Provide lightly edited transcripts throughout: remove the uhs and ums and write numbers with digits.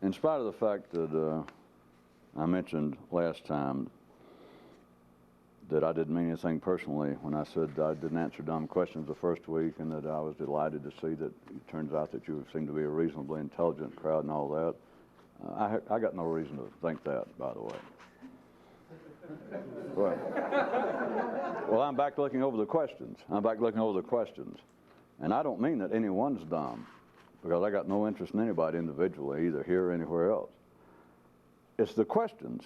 in spite of the fact that I mentioned last time that I didn't mean anything personally when I said I didn't answer dumb questions the first week, and that I was delighted to see that it turns out that you seem to be a reasonably intelligent crowd and all that. I got no reason to think that, by the way. Well, I'm back looking over the questions. And I don't mean that anyone's dumb, because I got no interest in anybody individually, either here or anywhere else. It's the questions.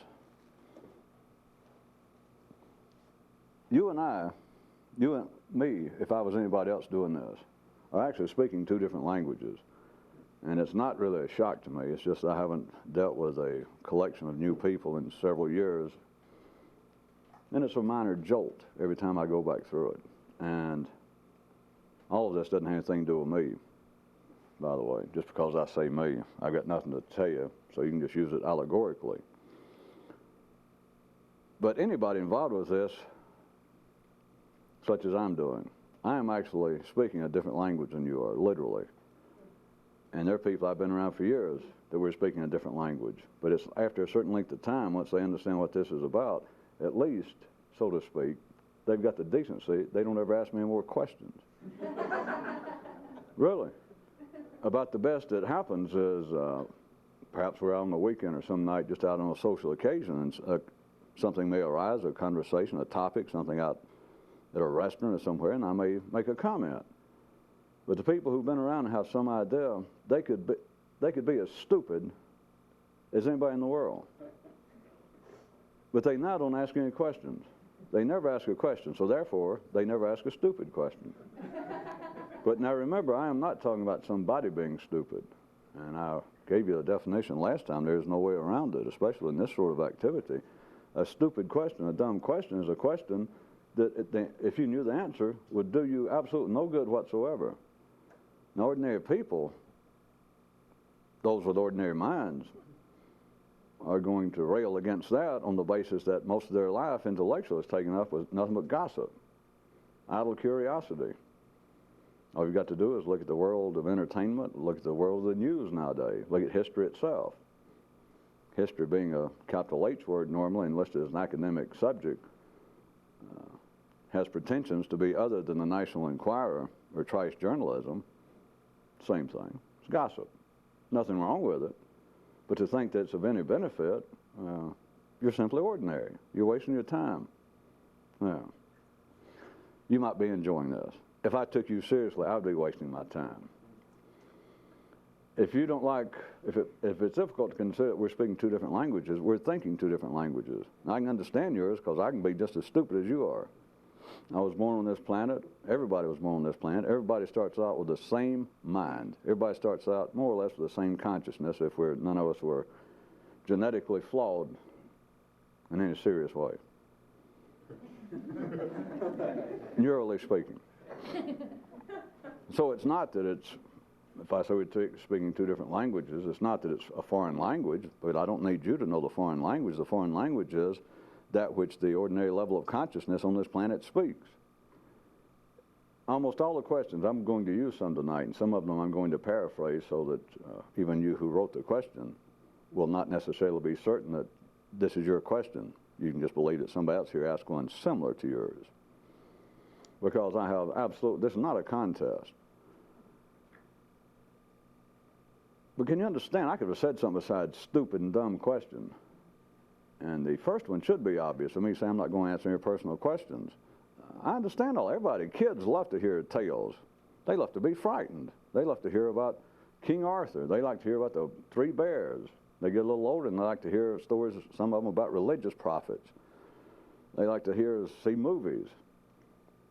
You and me, if I was anybody else doing this, are actually speaking two different languages. And it's not really a shock to me. It's just I haven't dealt with a collection of new people in several years. And it's a minor jolt every time I go back through it. And all of this doesn't have anything to do with me, by the way. Just because I say me, I've got nothing to tell you, so you can just use it allegorically. But anybody involved with this, such as I'm doing, I am actually speaking a different language than you are, literally. And there are people I've been around for years that we're speaking a different language. But it's after a certain length of time, once they understand what this is about, at least, so to speak, they've got the decency, they don't ever ask me any more questions. Really. About the best that happens is perhaps we're out on the weekend or some night just out on a social occasion, and something may arise, a conversation, a topic, something out at a restaurant or somewhere, and I may make a comment. But the people who've been around and have some idea, they could be as stupid as anybody in the world. But they now don't ask any questions. They never ask a question, so therefore, they never ask a stupid question. But now remember, I am not talking about somebody being stupid. And I gave you the definition last time. There's no way around it, especially in this sort of activity. A stupid question, a dumb question, is a question that if you knew the answer, would do you absolutely no good whatsoever. Now, ordinary people, those with ordinary minds, are going to rail against that on the basis that most of their life intellectual is taken up with nothing but gossip, idle curiosity. All you've got to do is look at the world of entertainment, look at the world of the news nowadays, look at history itself. History being a capital H word normally, and listed as an academic subject, has pretensions to be other than the National Enquirer or Trice journalism. Same thing. It's gossip. Nothing wrong with it. But to think that it's of any benefit, you're simply ordinary. You're wasting your time. Yeah. You might be enjoying this. If I took you seriously, I'd be wasting my time. If you don't like, if it's difficult to consider that we're speaking two different languages, we're thinking two different languages. I can understand yours because I can be just as stupid as you are. I was born on this planet. Everybody was born on this planet. Everybody starts out with the same mind. Everybody starts out more or less with the same consciousness if none of us were genetically flawed in any serious way. Neurally speaking. So it's not that it's, if I say we're speaking two different languages, it's not that it's a foreign language, but I don't need you to know the foreign language. The foreign language is that which the ordinary level of consciousness on this planet speaks. Almost all the questions, I'm going to use some tonight, and some of them I'm going to paraphrase so that even you who wrote the question will not necessarily be certain that this is your question. You can just believe that somebody else here asked one similar to yours. Because I have this is not a contest. But can you understand, I could have said something besides stupid and dumb question. And the first one should be obvious. For me, say I'm not going to answer any personal questions. I understand everybody. Kids love to hear tales. They love to be frightened. They love to hear about King Arthur. They like to hear about the three bears. They get a little older and they like to hear stories, some of them about religious prophets. They like to see movies.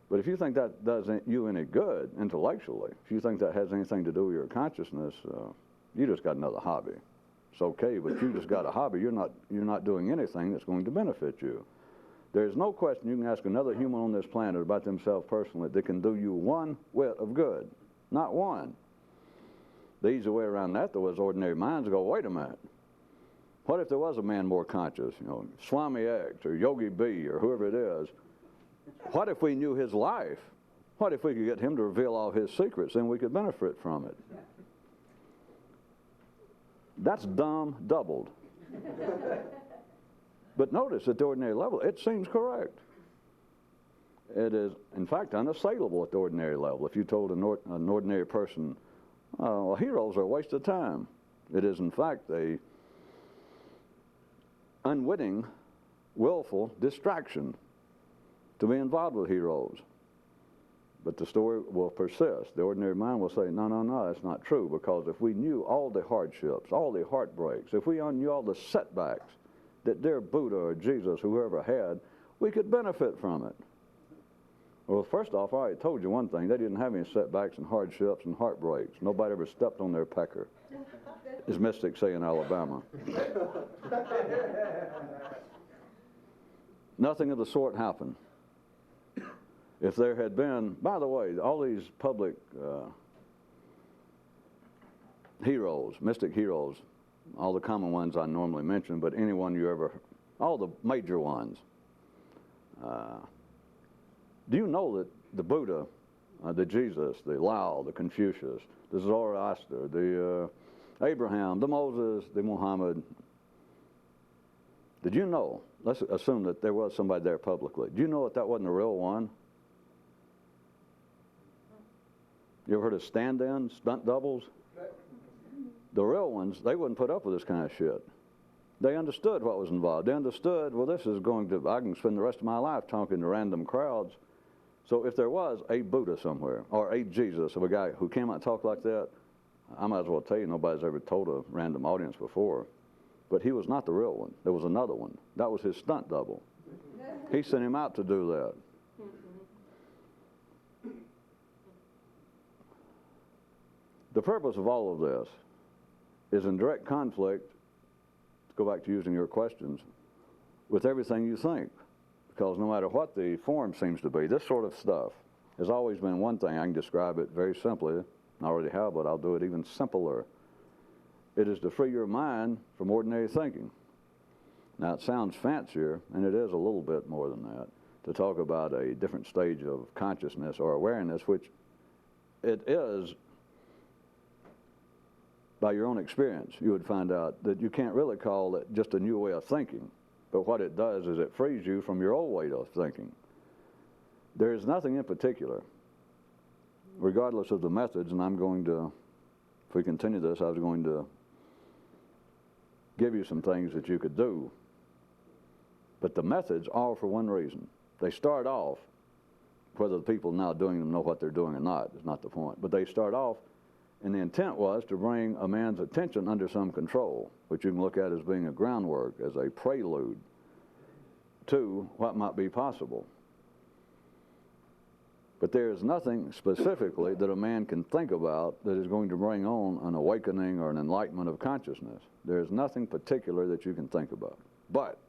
But if you think that does you any good intellectually, if you think that has anything to do with your consciousness, you just got another hobby. It's okay, but you just got a hobby. You're not doing anything that's going to benefit you. There's no question you can ask another human on this planet about themselves personally that can do you one whit of good. Not one. The easy way around that, though, is ordinary minds go, wait a minute. What if there was a man more conscious, Swami X or Yogi B or whoever it is? What if we knew his life? What if we could get him to reveal all his secrets? Then we could benefit from it. That's dumb doubled. But notice at the ordinary level, it seems correct. It is, in fact, unassailable at the ordinary level. If you told an ordinary person, well, heroes are a waste of time, it is, in fact, a unwitting, willful distraction to be involved with heroes. But the story will persist. The ordinary mind will say, no, no, no, that's not true, because if we knew all the hardships, all the heartbreaks, if we knew all the setbacks that their Buddha or Jesus, whoever had, we could benefit from it. Well, first off, I already told you one thing. They didn't have any setbacks and hardships and heartbreaks. Nobody ever stepped on their pecker, as mystics say in Alabama. Nothing of the sort happened. If there had been, by the way, all these public heroes, mystic heroes, all the common ones I normally mention, but anyone you ever, all the major ones. Do you know that the Buddha, the Jesus, the Lao, the Confucius, the Zoroaster, the Abraham, the Moses, the Muhammad, did you know, let's assume that there was somebody there publicly, do you know that that wasn't the real one? You ever heard of stand-ins, stunt doubles? The real ones, they wouldn't put up with this kind of shit. They understood what was involved. They understood, well, this is going to, I can spend the rest of my life talking to random crowds. So if there was a Buddha somewhere, or a Jesus, of a guy who came out and talked like that, I might as well tell you, nobody's ever told a random audience before. But he was not the real one. There was another one. That was his stunt double. He sent him out to do that. The purpose of all of this is in direct conflict, to go back to using your questions, with everything you think. Because no matter what the form seems to be, this sort of stuff has always been one thing. I can describe it very simply. I already have, but I'll do it even simpler. It is to free your mind from ordinary thinking. Now, it sounds fancier, and it is a little bit more than that, to talk about a different stage of consciousness or awareness, which it is, by your own experience, you would find out that you can't really call it just a new way of thinking. But what it does is it frees you from your old way of thinking. There is nothing in particular, regardless of the methods, and I'm going to, if we continue this, I was going to give you some things that you could do. But the methods are for one reason. They start off, whether the people now doing them know what they're doing or not is not the point, but they start off, and the intent was to bring a man's attention under some control, which you can look at as being a groundwork, as a prelude to what might be possible. But there is nothing specifically that a man can think about that is going to bring on an awakening or an enlightenment of consciousness. There is nothing particular that you can think about. But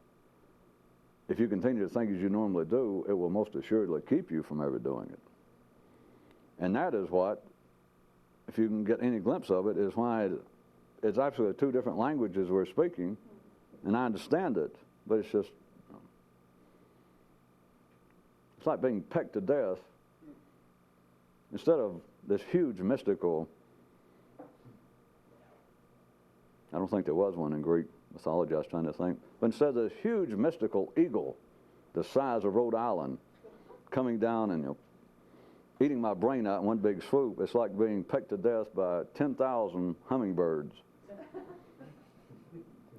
if you continue to think as you normally do, it will most assuredly keep you from ever doing it. And that is what, if you can get any glimpse of it, is why it's actually two different languages we're speaking, and I understand it, but it's just, it's like being pecked to death. Instead of this huge mystical, I don't think there was one in Greek mythology, I was trying to think, but instead of this huge mystical eagle, the size of Rhode Island, coming down and eating my brain out in one big swoop, it's like being pecked to death by 10,000 hummingbirds.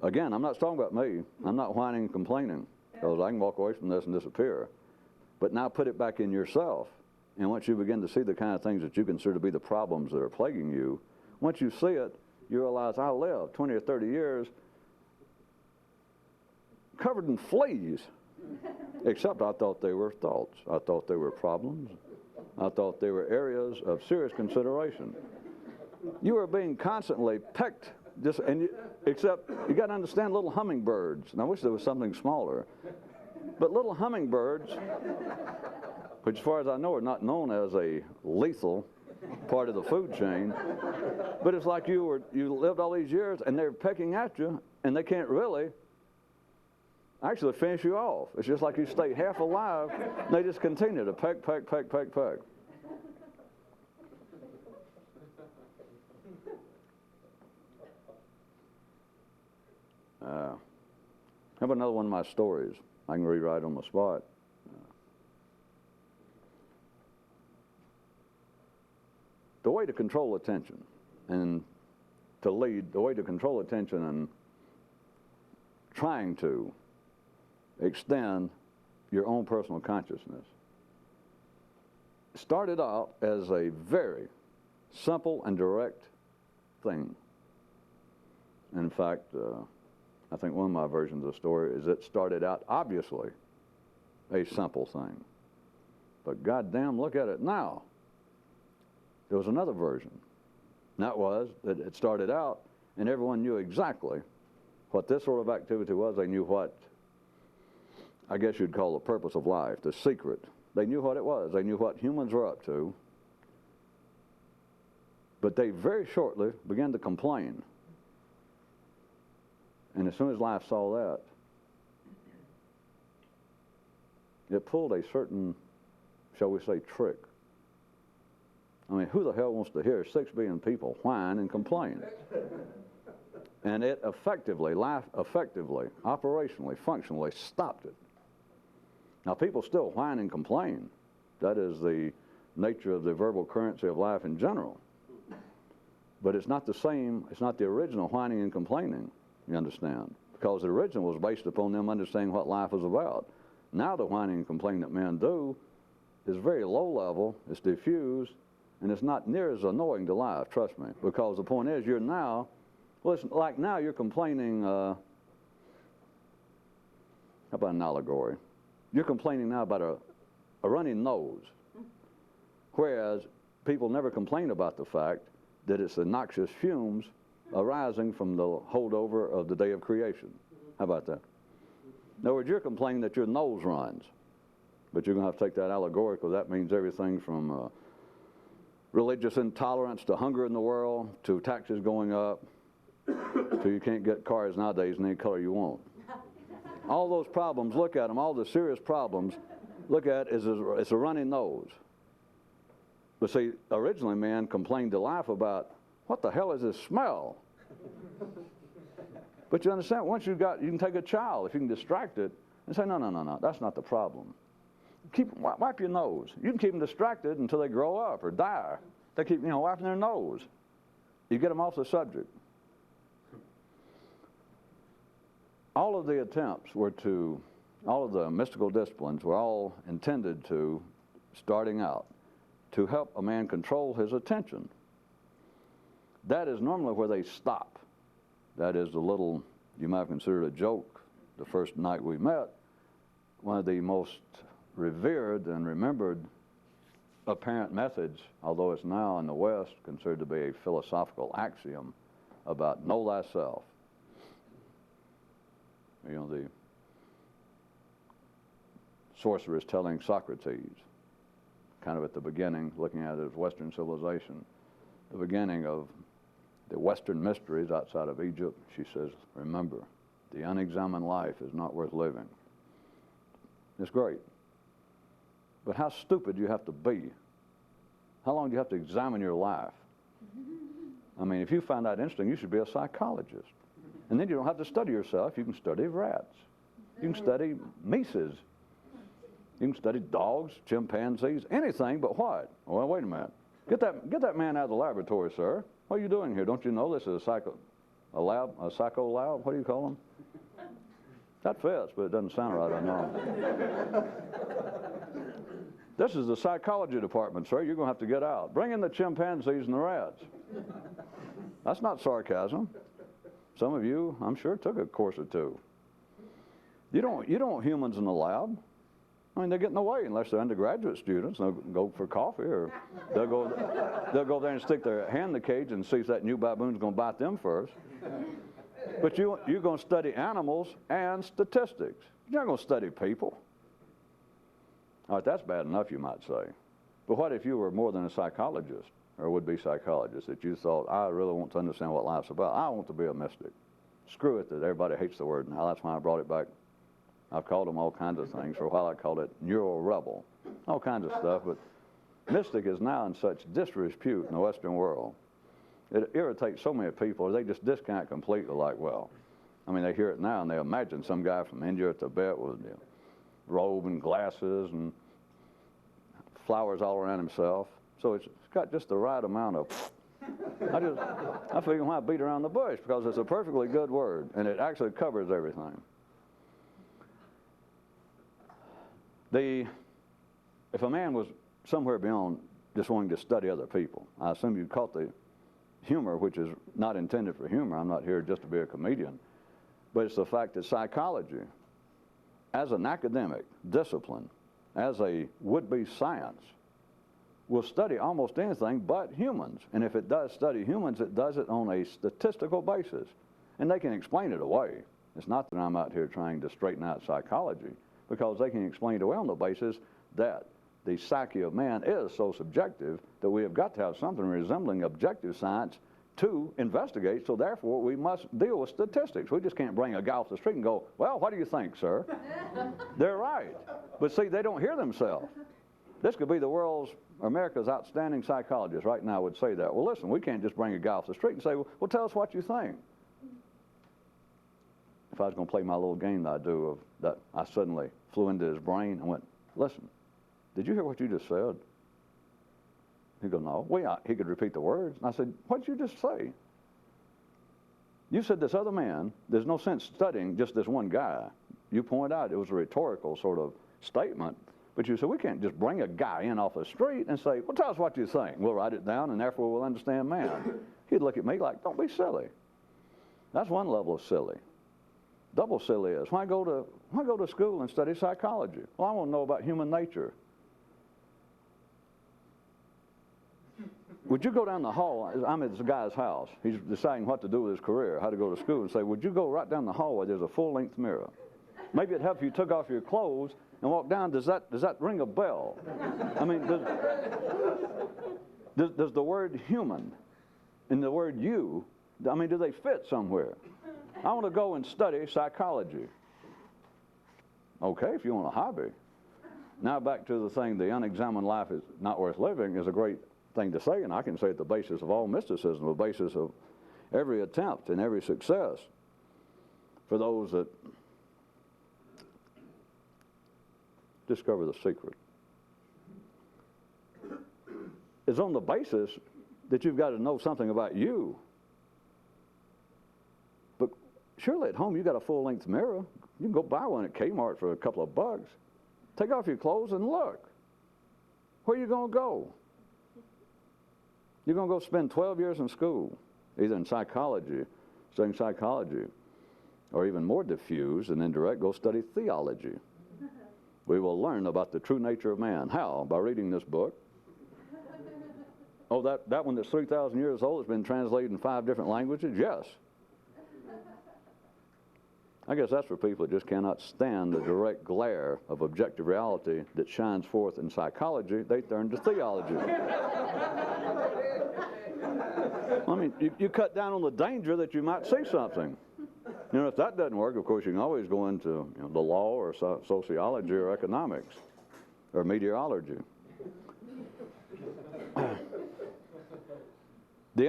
Again, I'm not talking about me. I'm not whining and complaining, because I can walk away from this and disappear. But now put it back in yourself. And once you begin to see the kind of things that you consider to be the problems that are plaguing you, once you see it, you realize I lived 20 or 30 years covered in fleas, except I thought they were thoughts. I thought they were problems. I thought they were areas of serious consideration. You are being constantly pecked, except you got to understand little hummingbirds. And I wish there was something smaller. But little hummingbirds, which as far as I know are not known as a lethal part of the food chain, but it's like you lived all these years and they're pecking at you and they can't really actually finish you off. It's just like you stay half alive and they just continue to peck, peck, peck, peck, peck. How about another one of my stories? I can read right on the spot. The way to control attention and to lead, the way to control attention and trying to extend your own personal consciousness started out as a very simple and direct thing. In fact, I think one of my versions of the story is it started out obviously a simple thing. But goddamn, look at it now. There was another version. And that was that it started out and everyone knew exactly what this sort of activity was. They knew what, I guess you'd call the purpose of life, the secret. They knew what it was. They knew what humans were up to. But they very shortly began to complain. And as soon as life saw that, it pulled a certain, shall we say, trick. I mean, who the hell wants to hear 6 billion people whine and complain? And it effectively, operationally, functionally stopped it. Now, people still whine and complain. That is the nature of the verbal currency of life in general. But it's not the same, it's not the original whining and complaining, you understand? Because the original was based upon them understanding what life was about. Now the whining and complaining that men do is very low level, it's diffused, and it's not near as annoying to life, trust me. Because the point is, you're now, well, it's like now you're complaining, how about an allegory? You're complaining now about a running nose, whereas people never complain about the fact that it's the noxious fumes arising from the holdover of the day of creation. How about that? In other words, you're complaining that your nose runs, but you're going to have to take that allegorical. That means everything from religious intolerance to hunger in the world to taxes going up to you can't get cars nowadays in any color you want. All those problems, look at them, all the serious problems, look at it, it's a running nose. But see, originally man complained to life about, what the hell is this smell? But you understand, once you can take a child, if you can distract it, and say, no, that's not the problem. Wipe your nose. You can keep them distracted until they grow up or die. They keep, wiping their nose. You get them off the subject. All of the attempts all of the mystical disciplines were all intended to, starting out, to help a man control his attention. That is normally where they stop. That is the little, you might have considered a joke the first night we met, one of the most revered and remembered apparent methods, although it's now in the West considered to be a philosophical axiom about know thyself. The sorcerer is telling Socrates, kind of at the beginning, looking at it as Western civilization, the beginning of the Western mysteries outside of Egypt, she says, remember, the unexamined life is not worth living. It's great. But how stupid do you have to be? How long do you have to examine your life? I mean, if you find that interesting, you should be a psychologist. And then you don't have to study yourself. You can study rats. You can study mices. You can study dogs, chimpanzees, anything but what? Well, wait a minute. Get that man out of the laboratory, sir. What are you doing here? Don't you know this is a psycho lab? What do you call them? That fits, but it doesn't sound right, I know. This is the psychology department, sir. You're going to have to get out. Bring in the chimpanzees and the rats. That's not sarcasm. Some of you, I'm sure, took a course or two. You don't want humans in the lab. I mean, they get in the way unless they're undergraduate students. They'll go for coffee, or they'll go there and stick their hand in the cage and see if that new baboon's going to bite them first. But you're going to study animals and statistics. You're not going to study people. All right, that's bad enough, you might say. But what if you were more than a psychologist, or would-be psychologist, that you thought, I really want to understand what life's about. I want to be a mystic. Screw it that everybody hates the word. Now, that's why I brought it back. I've called them all kinds of things. For a while, I called it neural rebel. All kinds of stuff. But mystic is now in such disrepute in the Western world. It irritates so many people. They just discount completely like, well, I mean, they hear it now and they imagine some guy from India or Tibet with robe and glasses and flowers all around himself. So it's got just the right amount of, I figure why beat around the bush, because it's a perfectly good word and it actually covers everything. If a man was somewhere beyond just wanting to study other people, I assume you caught the humor, which is not intended for humor. I'm not here just to be a comedian. But it's the fact that psychology, as an academic discipline, as a would-be science, will study almost anything but humans. And if it does study humans, it does it on a statistical basis. And they can explain it away. It's not that I'm out here trying to straighten out psychology, because they can explain it away on the basis that the psyche of man is so subjective that we have got to have something resembling objective science to investigate, so therefore we must deal with statistics. We just can't bring a guy off the street and go, well, what do you think, sir? They're right. But see, they don't hear themselves. This could be the world's, America's outstanding psychologist right now would say that. Well, listen, we can't just bring a guy off the street and say, well, tell us what you think. If I was going to play my little game that I do of that, I suddenly flew into his brain and went, listen, did you hear what you just said? He'd go, no. Well, yeah, he could repeat the words. And I said, what did you just say? You said this other man, there's no sense studying just this one guy. You point out it was a rhetorical sort of statement, but you said, we can't just bring a guy in off the street and say, well, tell us what you think. We'll write it down, and therefore we'll understand man. He'd look at me like, don't be silly. That's one level of silly. Double silly is, why go to school and study psychology? Well, I want to know about human nature. Would you go down the hall? I'm at this guy's house. He's deciding what to do with his career, how to go to school, and say, would you go right down the hallway? There's a full-length mirror. Maybe it'd help if you took off your clothes and walked down. Does that ring a bell? I mean, does the word human and the word you, I mean, do they fit somewhere? I want to go and study psychology. Okay, if you want a hobby. Now back to the thing, the unexamined life is not worth living is a great thing to say, and I can say at the basis of all mysticism, the basis of every attempt and every success for those that discover the secret. It's on the basis that you've got to know something about you. But surely at home you got a full-length mirror. You can go buy one at Kmart for a couple of bucks. Take off your clothes and look. Where are you going to go? You're going to go spend 12 years in school, either in psychology, studying psychology, or even more diffuse and indirect, go study theology. We will learn about the true nature of man. How? By reading this book. Oh, that one that's 3,000 years old has been translated in 5 different languages? Yes. I guess that's for people that just cannot stand the direct glare of objective reality that shines forth in psychology. They turn to theology. I mean, you cut down on the danger that you might see something. You know, if that doesn't work, of course, you can always go into the law or sociology or economics or meteorology. The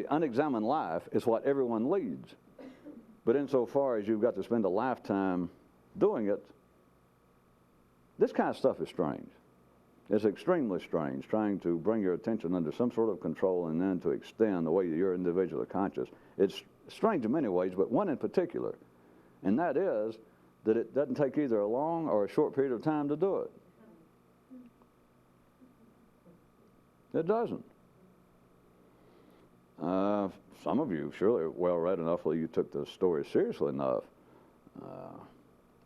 unexamined life is what everyone leads. But insofar as you've got to spend a lifetime doing it, this kind of stuff is strange. It's extremely strange, trying to bring your attention under some sort of control and then to extend the way that you're individually conscious. It's strange in many ways, but one in particular, and that is that it doesn't take either a long or a short period of time to do it. It doesn't. Some of you surely are well-read enough that you took the story seriously enough.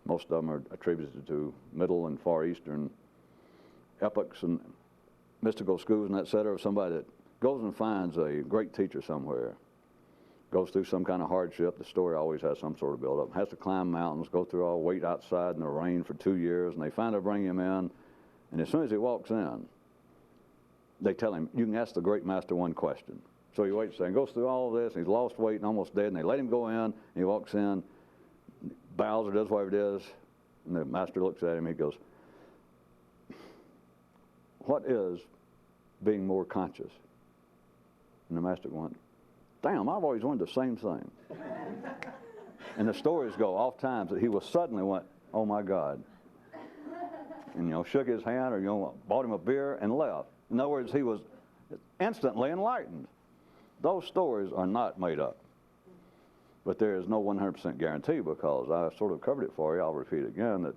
Most of them are attributed to Middle and Far Eastern epochs and mystical schools and et cetera, of somebody that goes and finds a great teacher somewhere, goes through some kind of hardship. The story always has some sort of build-up. Has to climb mountains, go through all, wait outside in the rain for 2 years, and they finally bring him in. And as soon as he walks in, they tell him, you can ask the great master one question. So he waits there and goes through all of this, and he's lost weight and almost dead, and they let him go in, and he walks in, bows or does whatever it is, and the master looks at him, he goes, what is being more conscious? And the master went, damn, I've always wondered the same thing. And the stories go oft times that he was suddenly went, oh my God. And, shook his hand or, bought him a beer and left. In other words, he was instantly enlightened. Those stories are not made up. But there is no 100% guarantee, because I sort of covered it for you. I'll repeat again that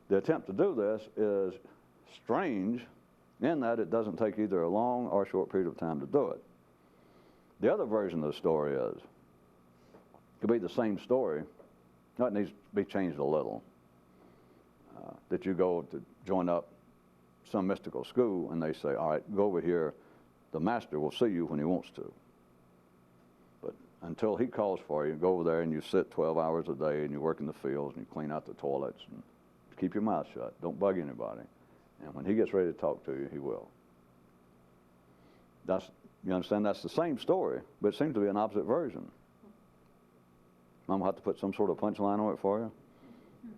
the attempt to do this is strange in that it doesn't take either a long or short period of time to do it. The other version of the story is, it could be the same story, it needs to be changed a little. That you go to join up some mystical school and they say, all right, go over here, the master will see you when he wants to. But until he calls for you, go over there and you sit 12 hours a day and you work in the fields and you clean out the toilets and keep your mouth shut. Don't bug anybody. And when he gets ready to talk to you, he will. You understand? That's the same story, but it seems to be an opposite version. I'm going to have to put some sort of punchline on it for you.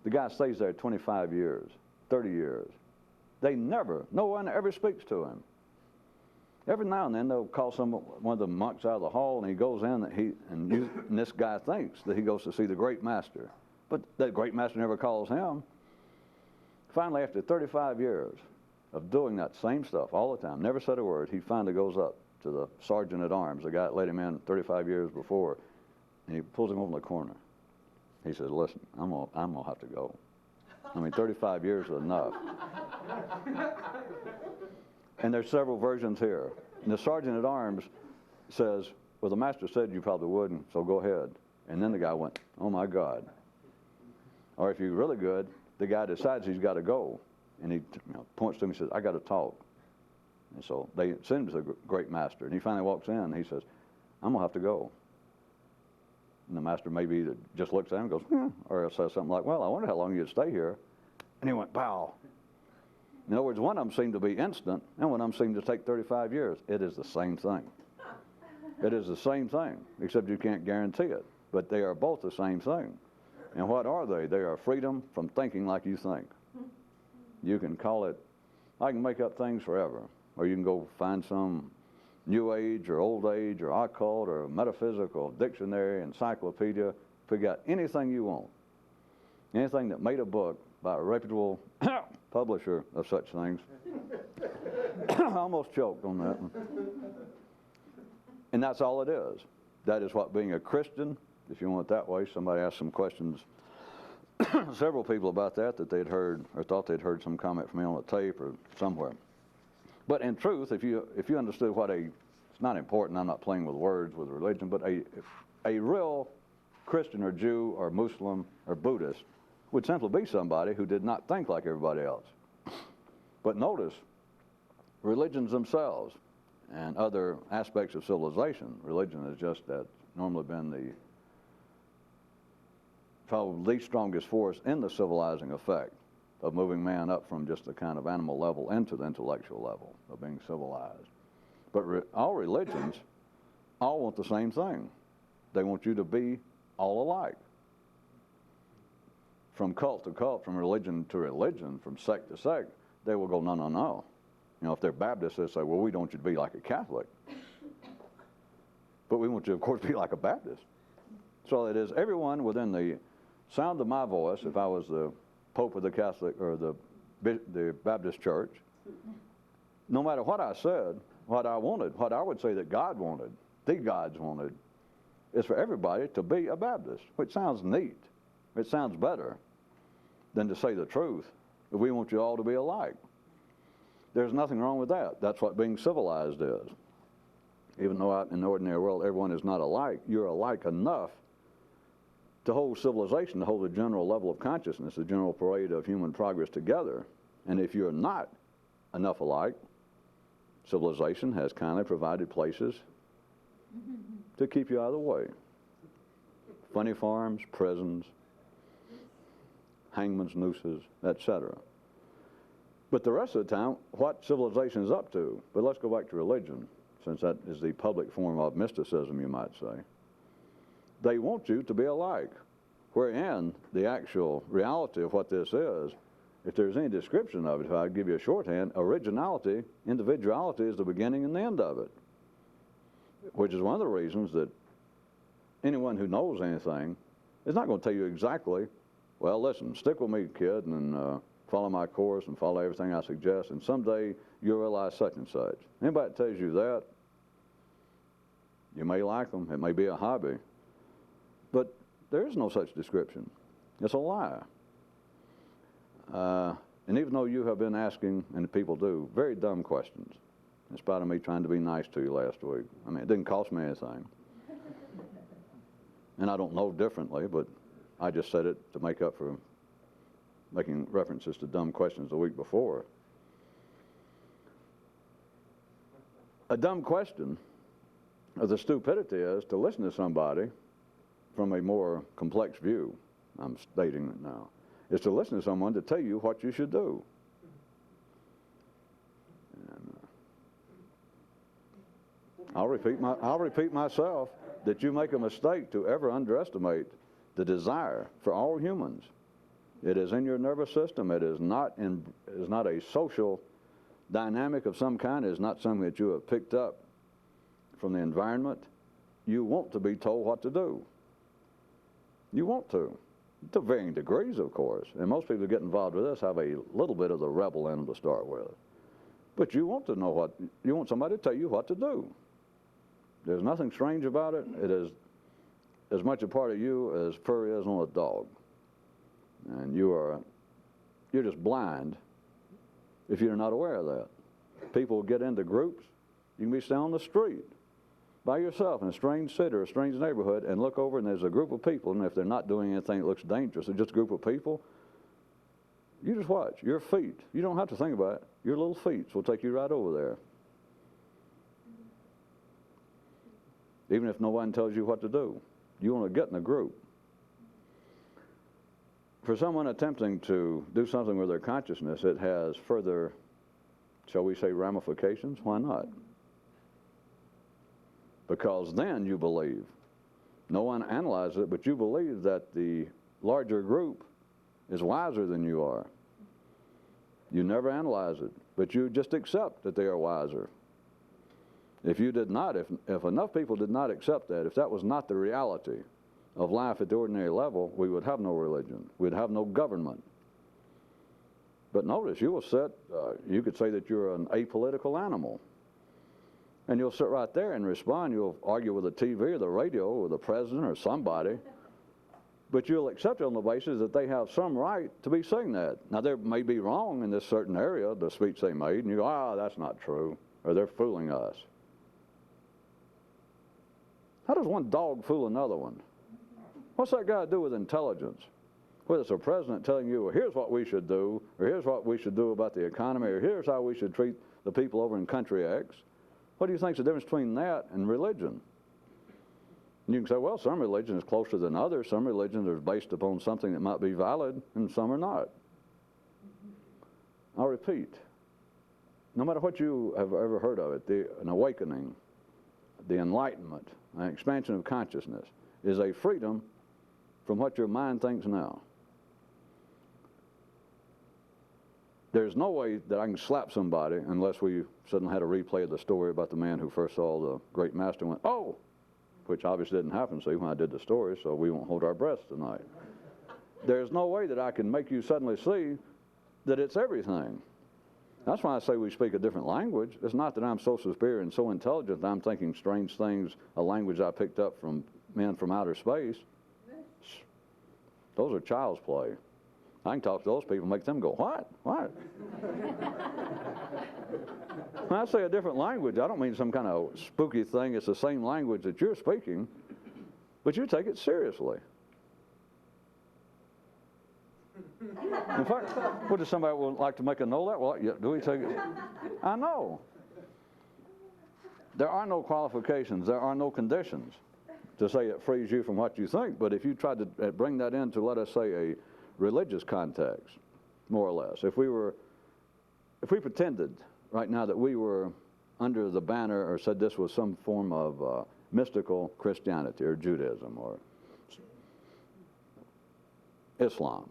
The guy stays there 25 years, 30 years. No one ever speaks to him. Every now and then they'll call one of the monks out of the hall, and he goes in, and this guy thinks that he goes to see the great master. But the great master never calls him. Finally, after 35 years of doing that same stuff all the time, never said a word, he finally goes up to the sergeant at arms, the guy that let him in 35 years before, and he pulls him over in the corner. He says, listen, I'm gonna have to go. 35 years is enough. And there's several versions here. And the sergeant at arms says, well, the master said you probably wouldn't, so go ahead. And then the guy went, oh my God. Or if you're really good, the guy decides he's got to go. And he points to him and says, I got to talk. And so they send him to the great master. And he finally walks in and he says, I'm going to have to go. And the master maybe just looks at him and goes, or says something like, well, I wonder how long you'd stay here. And he went, pow. In other words, one of them seemed to be instant, and one of them seemed to take 35 years. It is the same thing. It is the same thing, except you can't guarantee it. But they are both the same thing. And what are they? They are freedom from thinking like you think. You can call it, I can make up things forever. Or you can go find some New Age or Old Age or occult or metaphysical dictionary, encyclopedia, figure out anything you want. Anything that made a book by a reputable publisher of such things. I almost choked on that one. And that's all it is. That is what being a Christian, if you want it that way. Somebody asked some questions, several people about that they'd heard or thought they'd heard some comment from me on a tape or somewhere. But in truth, if you understood what it's not important, I'm not playing with words with religion, but a real Christian or Jew or Muslim or Buddhist would simply be somebody who did not think like everybody else. But notice, religions themselves and other aspects of civilization, religion has just normally been the probably the strongest force in the civilizing effect of moving man up from just the kind of animal level into the intellectual level of being civilized. But all religions all want the same thing. They want you to be all alike. From cult to cult, from religion to religion, from sect to sect, they will go, no, no, no. If they're Baptists, they'll say, well, we don't want you to be like a Catholic. But we want you, of course, to be like a Baptist. So it is everyone within the sound of my voice, if I was the Pope of the Catholic or the Baptist church, no matter what I said, what I wanted, what I would say that God wanted, the gods wanted, is for everybody to be a Baptist, which sounds neat. It sounds better than to say the truth. We want you all to be alike. There's nothing wrong with that. That's what being civilized is. Even though out in the ordinary world everyone is not alike, you're alike enough to hold civilization, to hold the general level of consciousness, the general parade of human progress together. And if you're not enough alike, civilization has kindly provided places to keep you out of the way. Funny farms, prisons, hangman's nooses, etc. But the rest of the time, what civilization is up to, but let's go back to religion, since that is the public form of mysticism, you might say. They want you to be alike, wherein the actual reality of what this is, if there's any description of it, if I give you a shorthand, originality, individuality is the beginning and the end of it, which is one of the reasons that anyone who knows anything It's not going to tell you exactly, well, listen, stick with me, kid, and follow my course and follow everything I suggest, and someday you'll realize such and such. Anybody that tells you that, you may like them. It may be a hobby. But there is no such description. It's a lie. And even though you have been asking, and people do, very dumb questions, in spite of me trying to be nice to you last week. I mean, it didn't cost me anything. And I don't know differently, but I just said it to make up for making references to dumb questions the week before. A dumb question, or the stupidity is to listen to somebody from a more complex view, I'm stating it now, is to listen to someone to tell you what you should do. And, I'll repeat myself that you make a mistake to ever underestimate the desire for all humans. It is in your nervous system. It is not a social dynamic of some kind. It is not something that you have picked up from the environment. You want to be told what to do. You want to varying degrees, of course. And most people who get involved with this have a little bit of the rebel in them to start with. But you want to know you want somebody to tell you what to do. There's nothing strange about it. It is as much a part of you as fur is on a dog. And you're just blind if you're not aware of that. People get into groups. You can be standing on the street by yourself in a strange city or a strange neighborhood and look over and there's a group of people, and if they're not doing anything that looks dangerous, it's just a group of people, you just watch. Your feet, you don't have to think about it. Your little feet will take you right over there. Even if no one tells you what to do. You want to get in a group. For someone attempting to do something with their consciousness, it has further, shall we say, ramifications. Why not? Because then you believe. No one analyzes it, but you believe that the larger group is wiser than you are. You never analyze it, but you just accept that they are wiser. If you did not, if enough people did not accept that, if that was not the reality of life at the ordinary level, we would have no religion. We'd have no government. But notice, you will sit, you could say that you're an apolitical animal. And you'll sit right there and respond. You'll argue with the TV or the radio or the president or somebody. But you'll accept it on the basis that they have some right to be saying that. Now, they may be wrong in this certain area, the speech they made, and you go, that's not true, or they're fooling us. How does one dog fool another one? What's that got to do with intelligence? Whether it's a president telling you, well, here's what we should do, or here's what we should do about the economy, or here's how we should treat the people over in country X. What do you think is the difference between that and religion? And you can say, well, some religion is closer than others. Some religions are based upon something that might be valid, and some are not. I'll repeat. No matter what you have ever heard of it, an awakening, the enlightenment, an expansion of consciousness, is a freedom from what your mind thinks now. There's no way that I can slap somebody unless we suddenly had a replay of the story about the man who first saw the great master and went, oh, which obviously didn't happen, see, when I did the story, so we won't hold our breaths tonight. There's no way that I can make you suddenly see that it's everything. That's why I say we speak a different language. It's not that I'm so superior and so intelligent that I'm thinking strange things, a language I picked up from men from outer space. Those are child's play. I can talk to those people and make them go, what? What? When I say a different language, I don't mean some kind of spooky thing. It's the same language that you're speaking, but you take it seriously. In fact, what does somebody would like to make a know that? Well, yeah, do we take it? I know. There are no qualifications. There are no conditions to say it frees you from what you think. But if you tried to bring that into, let us say, a religious context, more or less, if we pretended right now that we were under the banner or said this was some form of mystical Christianity or Judaism or Islam,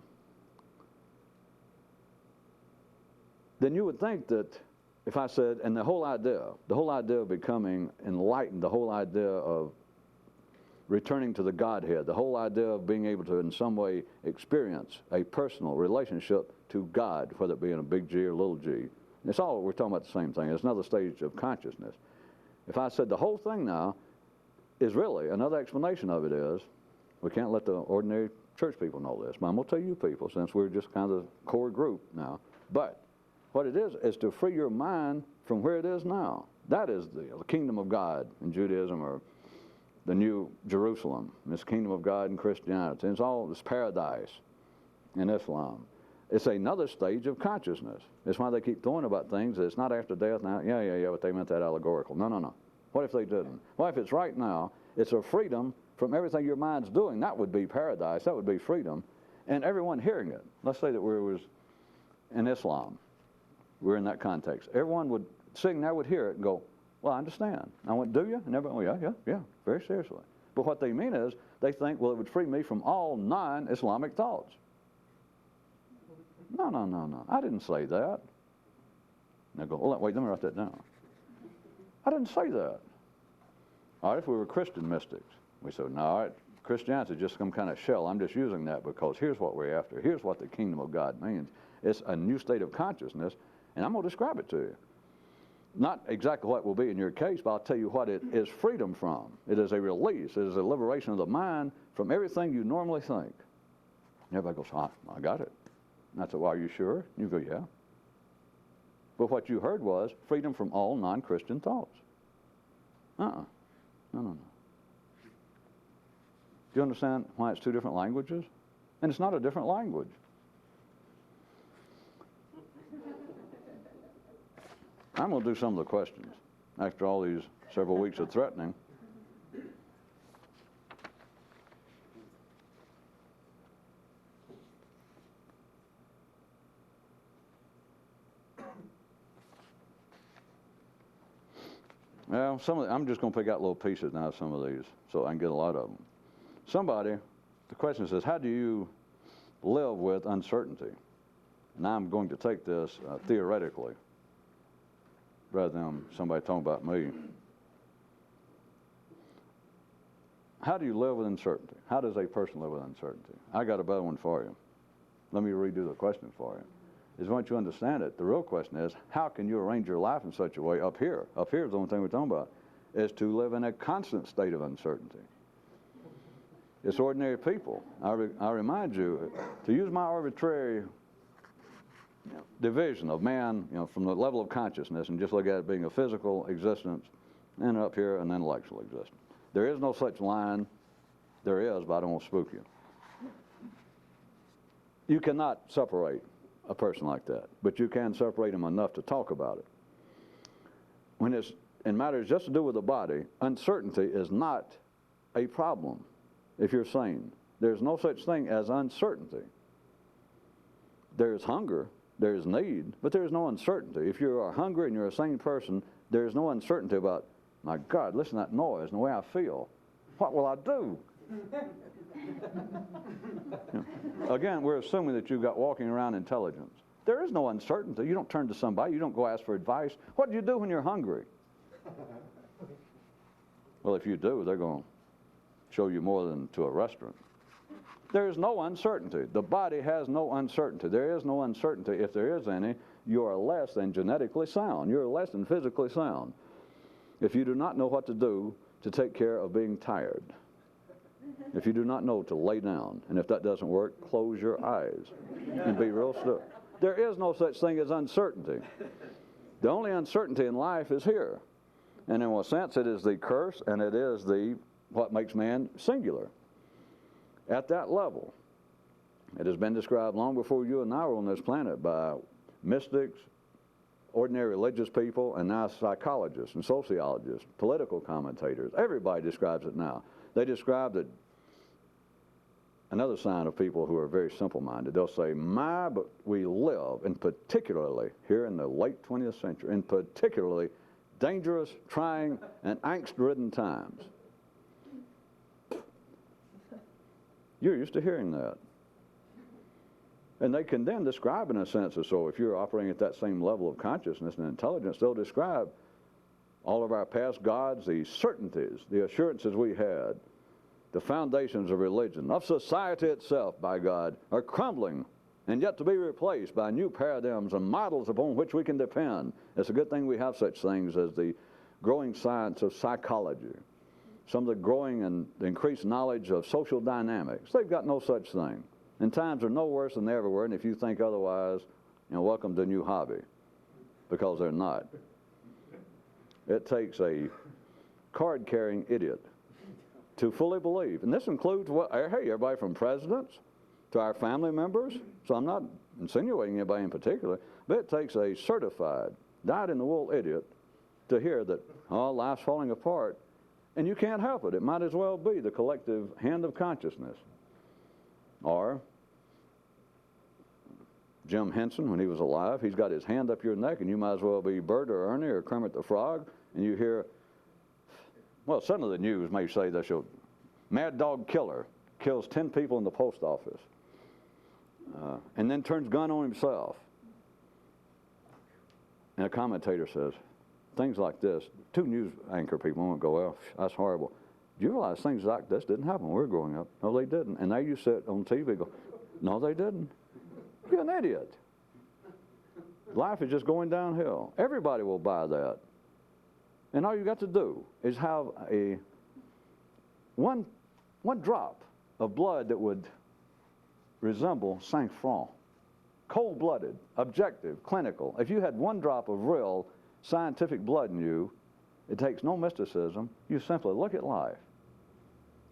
then you would think that if I said, and the whole idea of becoming enlightened, the whole idea of returning to the Godhead, the whole idea of being able to in some way experience a personal relationship to God, whether it be in a big G or little g. It's all, we're talking about the same thing. It's another stage of consciousness. If I said the whole thing now is really, another explanation of it is, we can't let the ordinary church people know this, but I'm going to tell you people, since we're just kind of the core group now. But what it is to free your mind from where it is now. That is the kingdom of God in Judaism, or the New Jerusalem. It's the kingdom of God in Christianity. It's all this paradise in Islam. It's another stage of consciousness. It's why they keep throwing about things that it's not after death now. Yeah, but they meant that allegorical. No. What if they didn't? What if it's right now? It's a freedom from everything your mind's doing. That would be paradise. That would be freedom. And everyone hearing it. Let's say that we was in Islam. We're in that context. Everyone would, sitting there, would hear it and go, well, I understand. I went, do you? And everyone, yeah, very seriously. But what they mean is, they think, well, it would free me from all non-Islamic thoughts. No. I didn't say that. And they go, well, wait, let me write that down. I didn't say that. All right, if we were Christian mystics, we said, no, all right, Christianity is just some kind of shell. I'm just using that because here's what we're after. Here's what the kingdom of God means. It's a new state of consciousness, and I'm going to describe it to you. Not exactly what will be in your case, but I'll tell you what it is freedom from. It is a release. It is a liberation of the mind from everything you normally think. Everybody goes, I got it. And I said, well, are you sure? You go, yeah. But what you heard was freedom from all non-Christian thoughts. No. Do you understand why it's two different languages? And it's not a different language. I'm going to do some of the questions after all these several weeks of threatening. Well, I'm just going to pick out little pieces now of some of these so I can get a lot of them. The question says, how do you live with uncertainty? And I'm going to take this theoretically, rather than somebody talking about me. How do you live with uncertainty? How does a person live with uncertainty? I got a better one for you. Let me redo the question for you. Is once you understand it, the real question is, how can you arrange your life in such a way up here is the only thing we're talking about, is to live in a constant state of uncertainty. It's ordinary people. I remind you, to use my arbitrary division of man, from the level of consciousness, and just look at it being a physical existence, and up here an intellectual existence. There is no such line. There is, but I don't want to spook you. You cannot separate a person like that, but you can separate them enough to talk about it. When it's in matters just to do with the body, uncertainty is not a problem if you're sane. There's no such thing as uncertainty. There's hunger, there's need, but there's no uncertainty. If you are hungry and you're a sane person, there's no uncertainty about, my God, listen to that noise and the way I feel. What will I do? Again, we're assuming that you've got walking around intelligence. There is no uncertainty. You don't turn to somebody. You don't go ask for advice. What do you do when you're hungry? Well, if you do, they're going to show you more than to a restaurant. There is no uncertainty. The body has no uncertainty. There is no uncertainty. If there is any, you are less than genetically sound. You're less than physically sound. If you do not know what to do to take care of being tired, if you do not know to lay down, and if that doesn't work, close your eyes and be real still. There is no such thing as uncertainty. The only uncertainty in life is here. And in a sense, it is the curse, and it is what makes man singular. At that level, it has been described long before you and I were on this planet by mystics, ordinary religious people, and now psychologists and sociologists, political commentators. Everybody describes it now. They describe that another sign of people who are very simple-minded. They'll say, but we live, and particularly here in the late 20th century, in particularly dangerous, trying, and angst-ridden times. You're used to hearing that. And they can then describe in a sense or so, if you're operating at that same level of consciousness and intelligence, they'll describe all of our past gods, the certainties, the assurances we had The foundations of religion, of society itself, by God, are crumbling and yet to be replaced by new paradigms and models upon which we can depend. It's a good thing we have such things as the growing science of psychology, some of the growing and increased knowledge of social dynamics. They've got no such thing. And times are no worse than they ever were, and if you think otherwise, welcome to a new hobby, because they're not. It takes a card-carrying idiot to fully believe, and this includes hey, everybody from presidents to our family members, so I'm not insinuating anybody in particular, but it takes a certified, dyed-in-the-wool idiot to hear that, life's falling apart, and you can't help it. It might as well be the collective hand of consciousness. Or Jim Henson, when he was alive, he's got his hand up your neck, and you might as well be Bert or Ernie or Kermit the Frog, and you hear, well, some of the news may say that mad dog killer kills 10 people in the post office, and then turns gun on himself. And a commentator says, things like this, two news anchor people won't go, well, that's horrible. Do you realize things like this didn't happen when we were growing up? No, they didn't. And now you sit on TV and go, no, they didn't. You're an idiot. Life is just going downhill. Everybody will buy that. And all you got to do is have one drop of blood that would resemble sang-froid, cold-blooded, objective, clinical. If you had one drop of real scientific blood in you, it takes no mysticism. You simply look at life.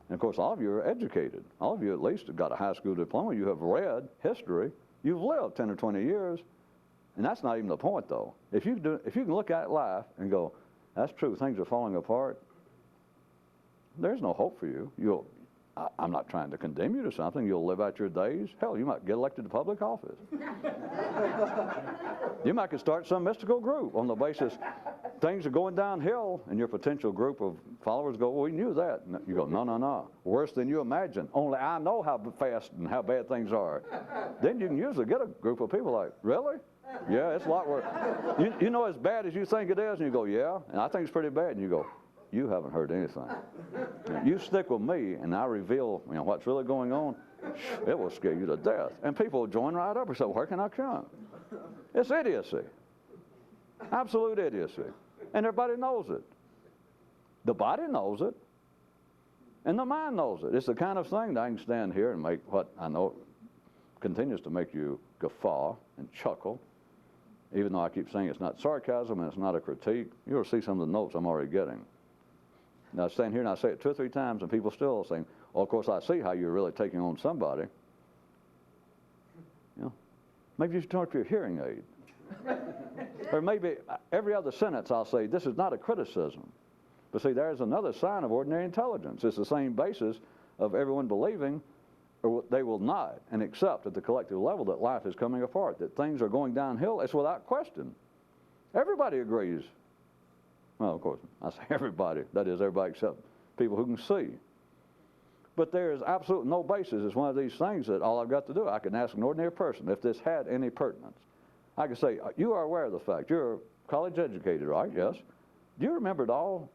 And of course, all of you are educated. All of you at least have got a high school diploma. You have read history. You've lived 10 or 20 years. And that's not even the point, though. If you can look at life and go, that's true, things are falling apart, there's no hope for you. I'm not trying to condemn you to something. You'll live out your days. Hell, you might get elected to public office. You might could start some mystical group on the basis things are going downhill, and your potential group of followers go, well, we knew that. And you go, no, worse than you imagine. Only I know how fast and how bad things are. Then you can usually get a group of people like, really? Yeah, it's a lot worse. You know as bad as you think it is, and you go, yeah, and I think it's pretty bad. And you go, you haven't heard anything. You stick with me, and I reveal what's really going on. It will scare you to death. And people will join right up and say, where can I come? It's idiocy. Absolute idiocy. And everybody knows it. The body knows it. And the mind knows it. It's the kind of thing that I can stand here and make what I know continues to make you guffaw and chuckle. Even though I keep saying it's not sarcasm and it's not a critique, you'll see some of the notes I'm already getting. Now, I stand here and I say it 2 or 3 times, and people still saying, oh, of course, I see how you're really taking on somebody. Maybe you should turn up your hearing aid. Or maybe every other sentence I'll say, this is not a criticism. But see, there's another sign of ordinary intelligence. It's the same basis of everyone believing, or they will not and accept at the collective level that life is coming apart, that things are going downhill. It's without question. Everybody agrees. Well, of course, I say everybody. That is, everybody except people who can see. But there is absolutely no basis. It's one of these things that all I've got to do, I can ask an ordinary person if this had any pertinence. I can say, you are aware of the fact. You're college educated, right? Yes. Do you remember it all?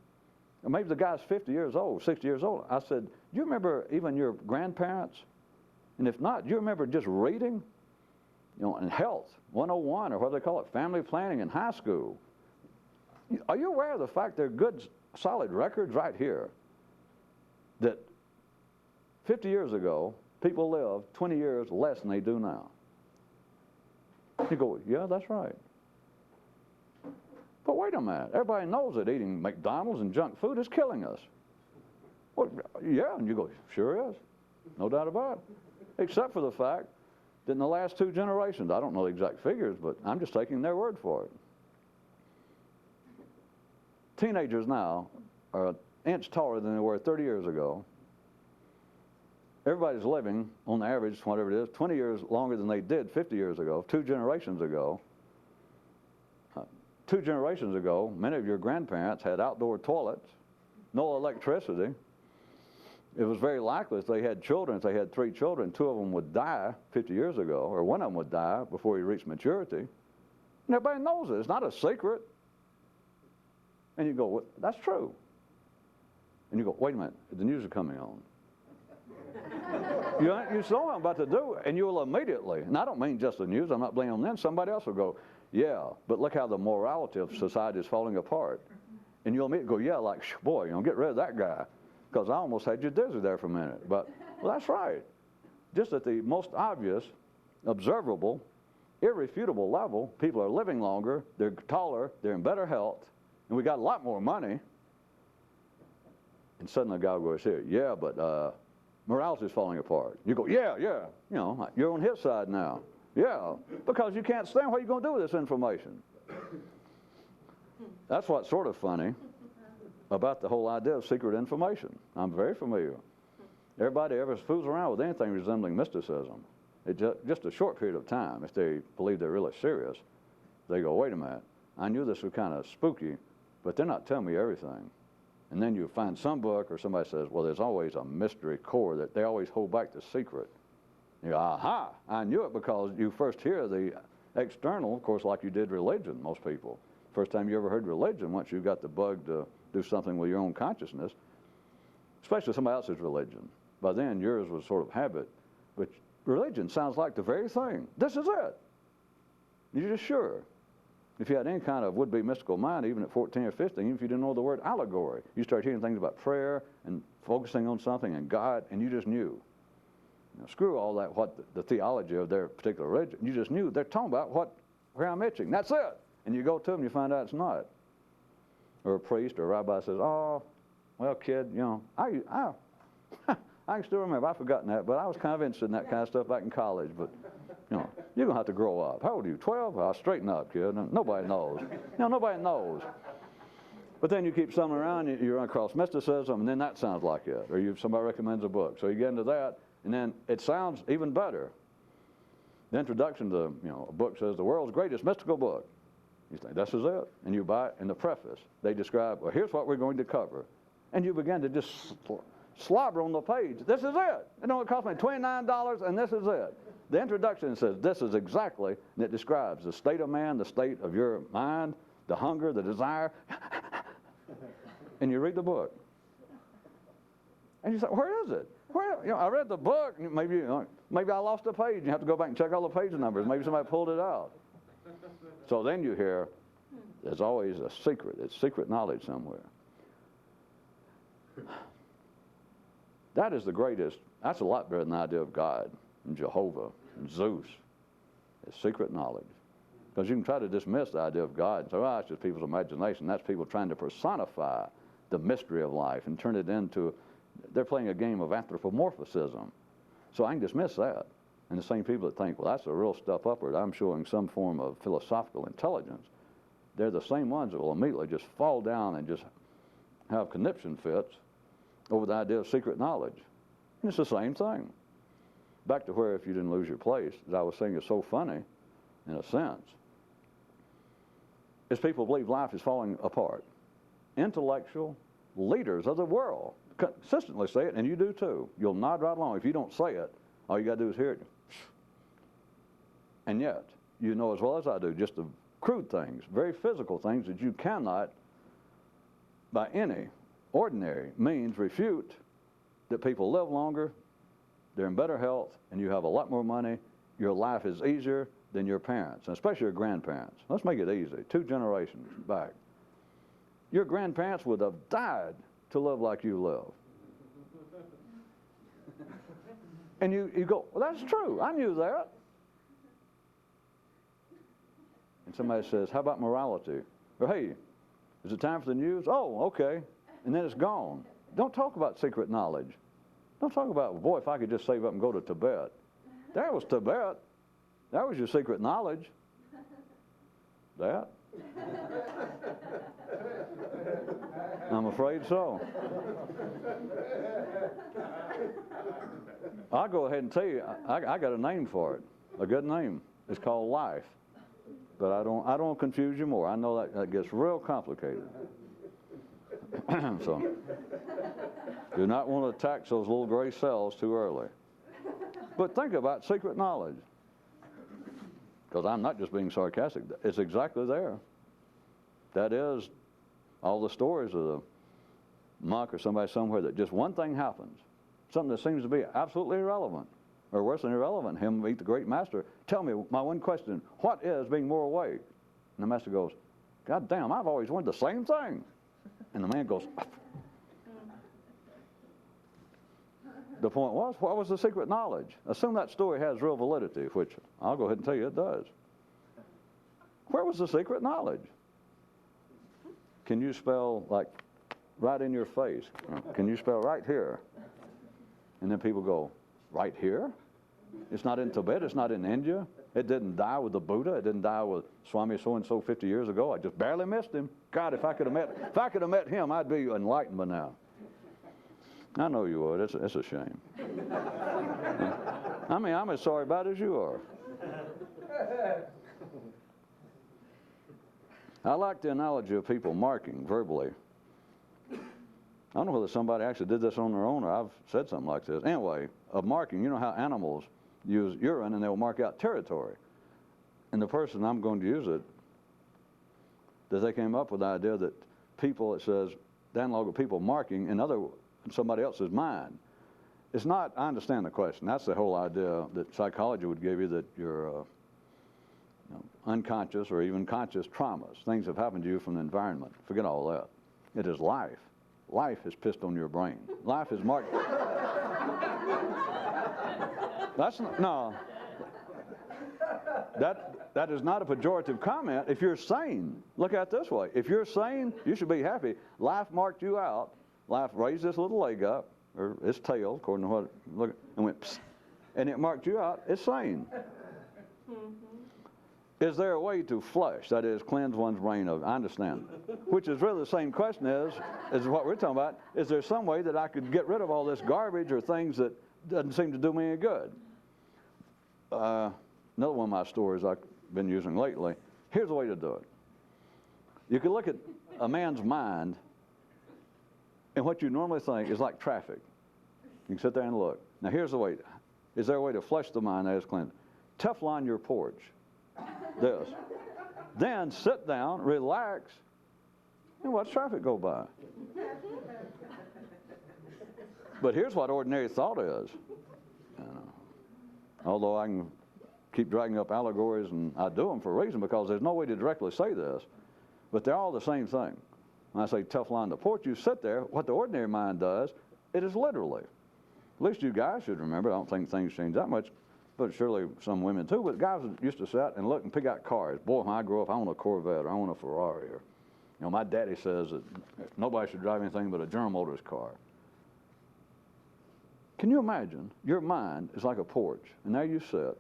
Or maybe the guy's 50 years old, 60 years old. I said, do you remember even your grandparents? And if not, do you remember just reading, in Health 101, or what they call it, family planning in high school? Are you aware of the fact there are good, solid records right here that 50 years ago, people lived 20 years less than they do now? You go, yeah, that's right. But wait a minute. Everybody knows that eating McDonald's and junk food is killing us. Well, yeah, and you go, sure is. No doubt about it. Except for the fact that in the last 2 generations, I don't know the exact figures, but I'm just taking their word for it. Teenagers now are an inch taller than they were 30 years ago. Everybody's living, on the average, whatever it is, 20 years longer than they did 50 years ago, 2 generations ago. 2 generations ago, many of your grandparents had outdoor toilets, no electricity. It was very likely if they had children, if they had 3 children, 2 of them would die 50 years ago, or 1 of them would die before he reached maturity. And everybody knows it. It's not a secret. And you go, well, that's true. And you go, wait a minute, the news is coming on. You saw what I'm about to do, and you'll immediately, and I don't mean just the news, I'm not blaming them, somebody else will go, yeah, but look how the morality of society is falling apart. And you'll immediately go, yeah, like, boy, get rid of that guy, because I almost had you dizzy there for a minute. But, well, that's right. Just at the most obvious, observable, irrefutable level, people are living longer, they're taller, they're in better health, and we got a lot more money. And suddenly a guy will go, here, yeah, but morality is falling apart. You go, yeah, you're on his side now. Yeah, because you can't stand what you're going to do with this information. That's what's sort of funny about the whole idea of secret information. I'm very familiar. Everybody ever fools around with anything resembling mysticism. It's just a short period of time. If they believe they're really serious, they go, wait a minute, I knew this was kind of spooky, but they're not telling me everything. And then you find some book or somebody says, well, there's always a mystery core that they always hold back the secret. You go, aha, I knew it, because you first hear the external, of course, like you did religion, most people. First time you ever heard religion, once you got the bug to do something with your own consciousness, especially somebody else's religion. By then, yours was sort of habit. But religion sounds like the very thing. This is it. You're just sure. If you had any kind of would-be mystical mind, even at 14 or 15, even if you didn't know the word allegory, you start hearing things about prayer and focusing on something and God, and you just knew. Screw all that, what the theology of their particular religion. You just knew they're talking about where I'm itching. That's it. And you go to them and you find out it's not. Or a priest or a rabbi says, oh, well, kid, I can still remember. I've forgotten that, but I was kind of interested in that kind of stuff back in college. But, you're going to have to grow up. How old are you, 12? I'll straighten up, kid. Nobody knows. Nobody knows. But then you keep something around, you run across mysticism, and then that sounds like it. Or somebody recommends a book. So you get into that, and then it sounds even better. The introduction to, a book says, the world's greatest mystical book. You think, this is it. And you buy it. In the preface, they describe, well, here's what we're going to cover. And you begin to just slobber on the page. This is it. It cost me $29, and this is it. The introduction says, this is exactly, and it describes the state of man, the state of your mind, the hunger, the desire. And you read the book. And you say, where is it? I read the book. Maybe I lost a page. You have to go back and check all the page numbers. Maybe somebody pulled it out. So then you hear, there's always a secret. It's secret knowledge somewhere. That is the greatest. That's a lot better than the idea of God and Jehovah and Zeus. It's secret knowledge. Because you can try to dismiss the idea of God and say, it's just people's imagination. That's people trying to personify the mystery of life and turn it into, they're playing a game of anthropomorphism. So I can dismiss that. And the same people that think, well, that's a real step upward, I'm showing some form of philosophical intelligence, they're the same ones that will immediately just fall down and just have conniption fits over the idea of secret knowledge. And it's the same thing. Back to where if you didn't lose your place, as I was saying, is so funny, in a sense, is people believe life is falling apart. Intellectual leaders of the world consistently say it, and you do too. You'll nod right along. If you don't say it, all you got to do is hear it. And yet, you know as well as I do, just the crude things, very physical things that you cannot, by any ordinary means, refute, that people live longer, they're in better health, and you have a lot more money, your life is easier than your parents, and especially your grandparents. Let's make it easy. 2 generations back. Your grandparents would have died to live like you live. And you go, well, that's true. I knew that. And somebody says, how about morality? Or, hey, is it time for the news? Oh, okay. And then it's gone. Don't talk about secret knowledge. Don't talk about, well, boy, if I could just save up and go to Tibet. That was Tibet. That was your secret knowledge. That? I'm afraid so. I'll go ahead and tell you, I got a name for it, a good name. It's called life. But I don't confuse you more. I know that gets real complicated. So, do not want to tax those little gray cells too early. But think about secret knowledge. Because I'm not just being sarcastic. It's exactly there. That is all the stories of the monk or somebody somewhere that just one thing happens. something that seems to be absolutely irrelevant, or worse than irrelevant, him meet the great master. Tell me, my one question, what is being more awake? And the master goes, God damn, I've always wondered the same thing. And the man goes, the point was, what was the secret knowledge? Assume that story has real validity, which I'll go ahead and tell you it does. Where was the secret knowledge? Can you spell, like, right in your face? Can you spell right here? And then people go, right here? It's not in Tibet, it's not in India. It didn't die with the Buddha, it didn't die with Swami so-and-so 50 years ago. I just barely missed him. God, if I could have met him, I'd be enlightened by now. I know you would. It's a shame. I mean, I'm as sorry about it as you are. I like the analogy of people marking verbally. I don't know whether somebody actually did this on their own or I've said something like this. Anyway, of marking, you know how animals use urine and they'll mark out territory. And the person I'm going to use it, that they came up with the idea that people, it says, the analog of people marking in somebody else's mind. It's not, I understand the question. That's the whole idea that psychology would give you, that your unconscious or even conscious traumas, things have happened to you from the environment. Forget all that. It is life. Life is pissed on your brain. Life is marked. No. That is not a pejorative comment. If you're sane, look at it this way. If you're sane, you should be happy. Life marked you out. Life raised this little leg up, or its tail, according to what, look, and went, psst, and it marked you out. It's sane. Is there a way to flush, that is, cleanse one's brain of, I understand, which is really the same question as what we're talking about. Is there some way that I could get rid of all this garbage or things that doesn't seem to do me any good? Another one of my stories I've been using lately, here's a way to do it. You can look at a man's mind, and what you normally think is like traffic. You can sit there and look. Now here's the way. Is there a way to flush the mind that is cleansed? Teflon your porch. This. Then sit down, relax, and watch traffic go by. But here's what ordinary thought is. Although I can keep dragging up allegories, and I do them for a reason, because there's no way to directly say this, but they're all the same thing. When I say Teflon the porch, you sit there. What the ordinary mind does, it is literally. At least you guys should remember. I don't think things change that much, but surely some women too. But guys used to sit and look and pick out cars. Boy, when I grow up, I want a Corvette or I want a Ferrari. Or, my daddy says that nobody should drive anything but a General Motors car. Can you imagine? Your mind is like a porch, and there you sit,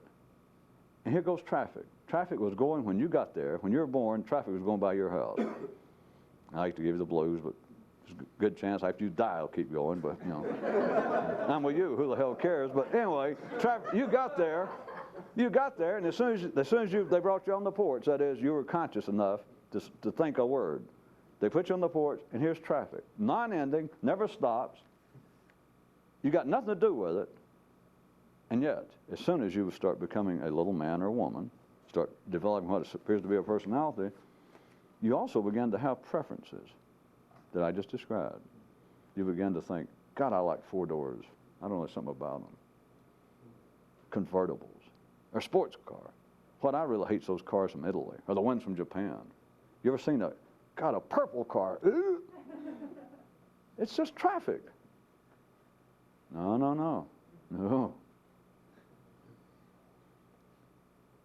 and here goes traffic. Traffic was going when you got there. When you were born, traffic was going by your house. I hate to give you the blues, but there's a good chance after you die it'll keep going, but, I'm with you. Who the hell cares? But anyway, you got there, and as soon as they brought you on the porch, that is, you were conscious enough to think a word. They put you on the porch, and here's traffic. Non-ending, never stops. You got nothing to do with it, and yet, as soon as you start becoming a little man or woman, start developing what appears to be a personality, you also begin to have preferences that I just described. You begin to think, God, I like four doors. I don't know, something about them. Convertibles, or sports car. What I really hate is those cars from Italy, or the ones from Japan. You ever seen a purple car? Ooh. It's just traffic. No.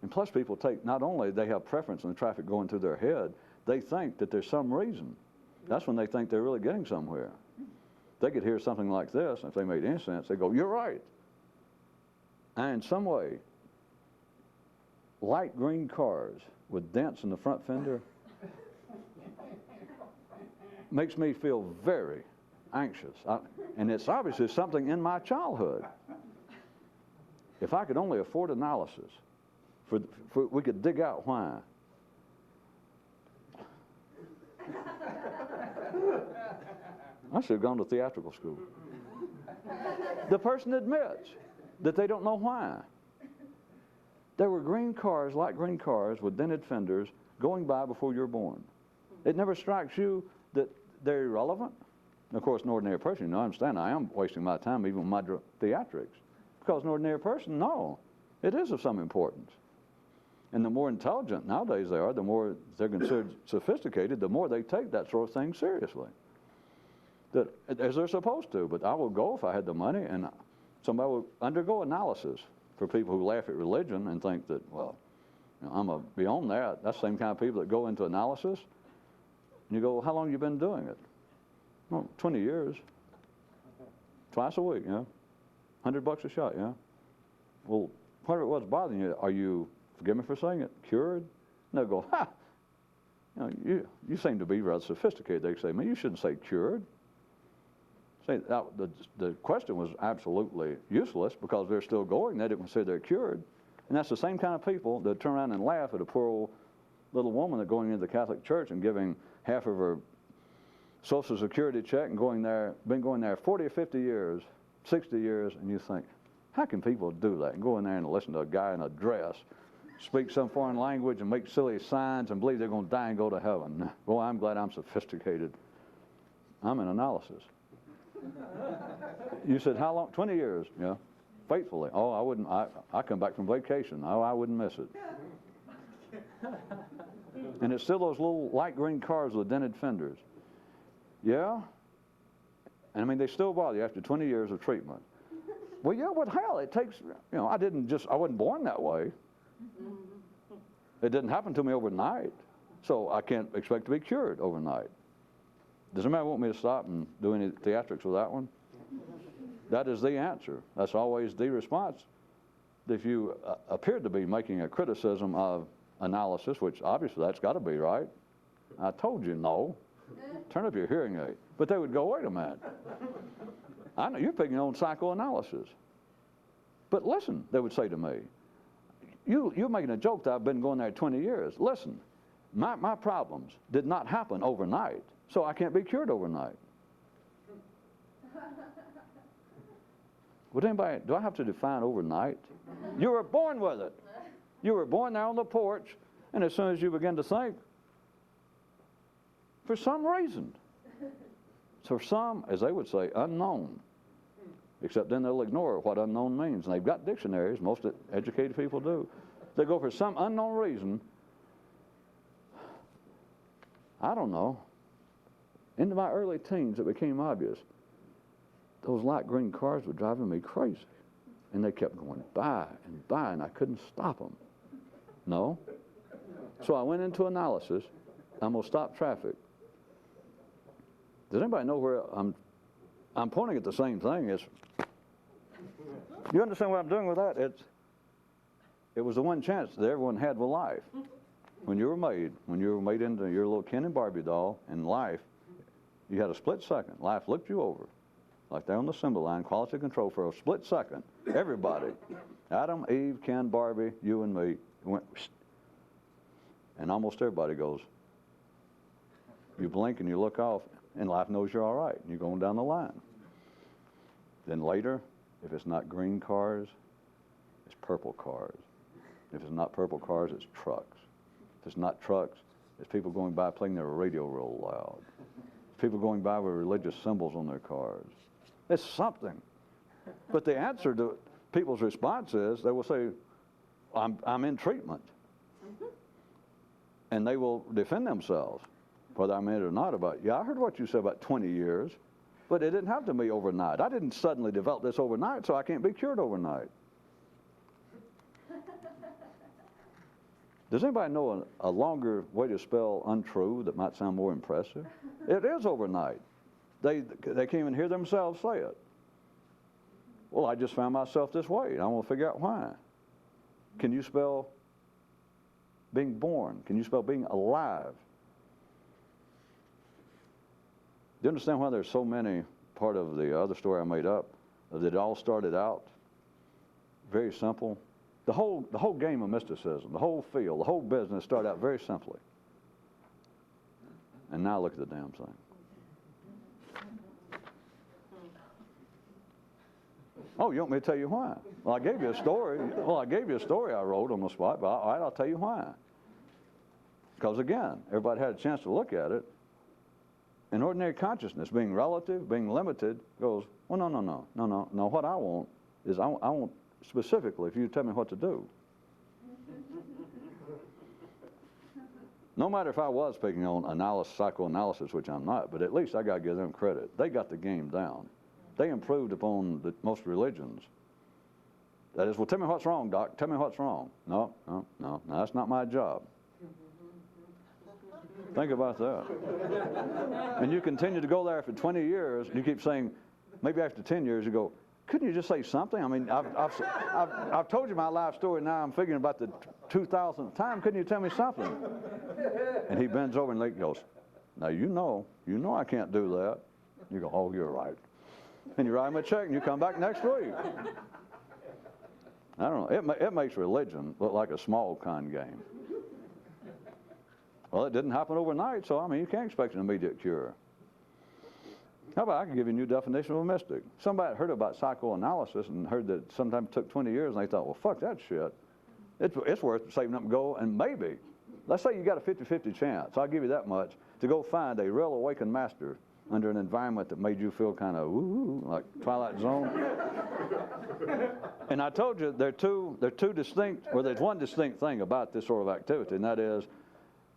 And plus people not only they have preference in the traffic going through their head, they think that there's some reason. That's when they think they're really getting somewhere. They could hear something like this, and if they made any sense, they go, you're right. And in some way, light green cars with dents in the front fender makes me feel very anxious. And it's obviously something in my childhood. If I could only afford analysis, we could dig out why. I should have gone to theatrical school. The person admits that they don't know why. There were green cars, light green cars with dented fenders going by before you were born. It never strikes you that they're irrelevant? And of course, an ordinary person, I understand I am wasting my time even with my theatrics. Because an ordinary person, no, it is of some importance. And the more intelligent nowadays they are, the more they're considered sophisticated, the more they take that sort of thing seriously. That, as they're supposed to. But I would go if I had the money, and somebody would undergo analysis for people who laugh at religion and think that, well, you know, I'm beyond that. That's the same kind of people that go into analysis. And you go, well, how long have you been doing it? Well, 20 years. Twice a week, yeah. $100 a shot, yeah. Well, whatever it was bothering you, are you, forgive me for saying it, cured? And they'll go, ha! You know, you seem to be rather sophisticated. They say, man, you shouldn't say cured. Say, the question was absolutely useless because they're still going. They didn't consider they're cured. And that's the same kind of people that turn around and laugh at a poor old little woman that's going into the Catholic Church and giving half of her Social Security check and been going there 40 or 50 years, 60 years, and you think, how can people do that? And go in there and listen to a guy in a dress, speak some foreign language and make silly signs and believe they're going to die and go to heaven. Boy, I'm glad I'm sophisticated. I'm in analysis. You said, how long? 20 years, yeah. Faithfully. Oh, I wouldn't, I come back from vacation. Oh, I wouldn't miss it. And it's still those little light green cars with dented fenders. Yeah. And I mean, they still bother you after 20 years of treatment. Well, yeah, what hell? It takes, you know, I wasn't born that way. It didn't happen to me overnight. So I can't expect to be cured overnight. Does anybody want me to stop and do any theatrics with that one? That is the answer. That's always the response. If you appear to be making a criticism of analysis, which obviously that's got to be right. I told you no. Turn up your hearing aid. But they would go, wait a minute. I know you're picking on psychoanalysis. But listen, they would say to me, you're making a joke that I've been going there 20 years. Listen, my problems did not happen overnight, so I can't be cured overnight. Would anybody, do I have to define overnight? You were born with it. You were born there on the porch, and as soon as you begin to think, for some reason, for some, as they would say, unknown, except then they'll ignore what unknown means. And they've got dictionaries, most educated people do. They go for some unknown reason, I don't know, into my early teens it became obvious. Those light green cars were driving me crazy. And they kept going by, and I couldn't stop them. No. So I went into analysis. I'm going to stop traffic. Does anybody know where I'm pointing at the same thing? You understand what I'm doing with that? It was the one chance that everyone had with life. When you were made into your little Ken and Barbie doll in life, you had a split second. Life looked you over. Like they're on the symbol line, quality control for a split second. Everybody, Adam, Eve, Ken, Barbie, you and me, went, and almost everybody goes. You blink and you look off, and life knows you're all right. And you're going down the line. Then later, if it's not green cars, it's purple cars. If it's not purple cars, it's trucks. If it's not trucks, it's people going by playing their radio real loud. It's people going by with religious symbols on their cars. It's something. But the answer to people's response is, they will say, I'm in treatment. And they will defend themselves, whether I'm in it or not, about, yeah, I heard what you said about 20 years, but it didn't happen to me overnight. I didn't suddenly develop this overnight, so I can't be cured overnight. Does anybody know a longer way to spell untrue that might sound more impressive? It is overnight. They can't even hear themselves say it. Well, I just found myself this way, and I want to figure out why. Can you spell being born? Can you spell being alive? Do you understand why there's so many, part of the other story I made up, that it all started out very simple? The whole game of mysticism, the whole field, the whole business started out very simply. And now look at the damn thing. Oh, you want me to tell you why? Well, I gave you a story. Well, I gave you a story I wrote on the spot, but all right, I'll tell you why. Because again, everybody had a chance to look at it. And ordinary consciousness, being relative, being limited, goes, well, no. What I want is I want specifically for you to tell me what to do. No matter if I was picking on psychoanalysis, which I'm not, but at least I got to give them credit. They got the game down. They improved upon most religions. That is, well, tell me what's wrong, Doc. Tell me what's wrong. No, that's not my job. Think about that. And you continue to go there for 20 years, and you keep saying, maybe after 10 years, you go, couldn't you just say something? I mean, I've told you my life story, now I'm figuring about the 2000th time. Couldn't you tell me something? And he bends over and goes, now you know I can't do that. You go, oh, you're right. And you write him a check, and you come back next week. I don't know. It makes religion look like a small con game. Well, it didn't happen overnight, so, I mean, you can't expect an immediate cure. How about I can give you a new definition of a mystic? Somebody heard about psychoanalysis and heard that sometimes it took 20 years, and they thought, well, fuck that shit. It's worth saving up and go, and maybe, let's say you got a 50-50 chance, I'll give you that much, to go find a real awakened master under an environment that made you feel kind of woo, like Twilight Zone. And I told you there's one distinct thing about this sort of activity, and that is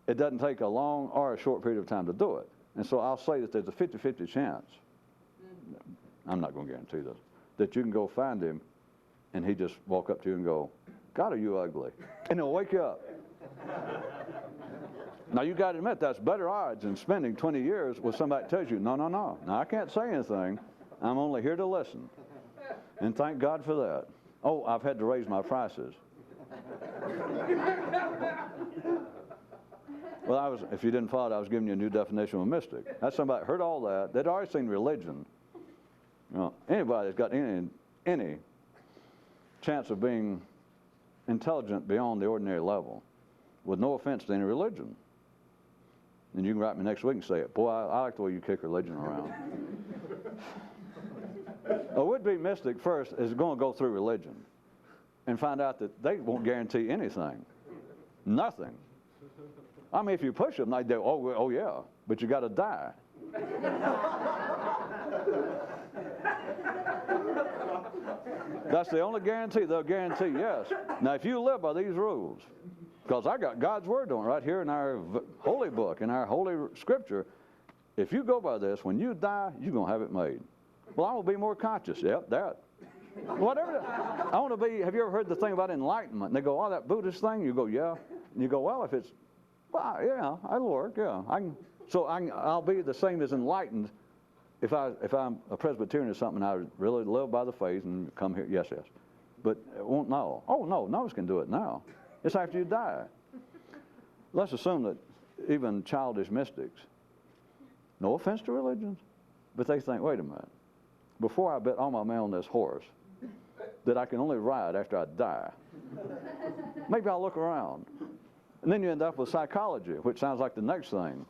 it doesn't take a long or a short period of time to do it. And so I'll say that there's a 50-50 chance, I'm not going to guarantee this, that you can go find him and he just walk up to you and go, God, are you ugly? And he'll wake you up. Now, you got to admit, that's better odds than spending 20 years with somebody that tells you, no. Now, I can't say anything. I'm only here to listen. And thank God for that. Oh, I've had to raise my prices. Well, if you didn't follow it, I was giving you a new definition of a mystic. That's somebody that heard all that. They'd already seen religion. You know, anybody that's got any chance of being intelligent beyond the ordinary level, with no offense to any religion. And you can write me next week and say it. Boy, I like the way you kick religion around. A would-be mystic first is going to go through religion and find out that they won't guarantee anything. Nothing. I mean, if you push them, they do, oh yeah, but you got to die. That's the only guarantee. They'll guarantee yes. Now, if you live by these rules, because I got God's word on it right here in our holy book, in our holy scripture. If you go by this, when you die, you're going to have it made. Well, I will be more conscious. Yep, that. Whatever. I want to be, have you ever heard the thing about enlightenment? And they go, oh, that Buddhist thing? You go, yeah. And you go, well, if it's, well, yeah, that'll work, yeah. I'll be the same as enlightened if I'm a Presbyterian or something, I really live by the faith and come here. Yes. But it won't know. Oh, no, none of us can do it now. It's after you die. Let's assume that even childish mystics, no offense to religions, but they think, wait a minute, before I bet all my money on this horse that I can only ride after I die, maybe I'll look around. And then you end up with psychology, which sounds like the next thing.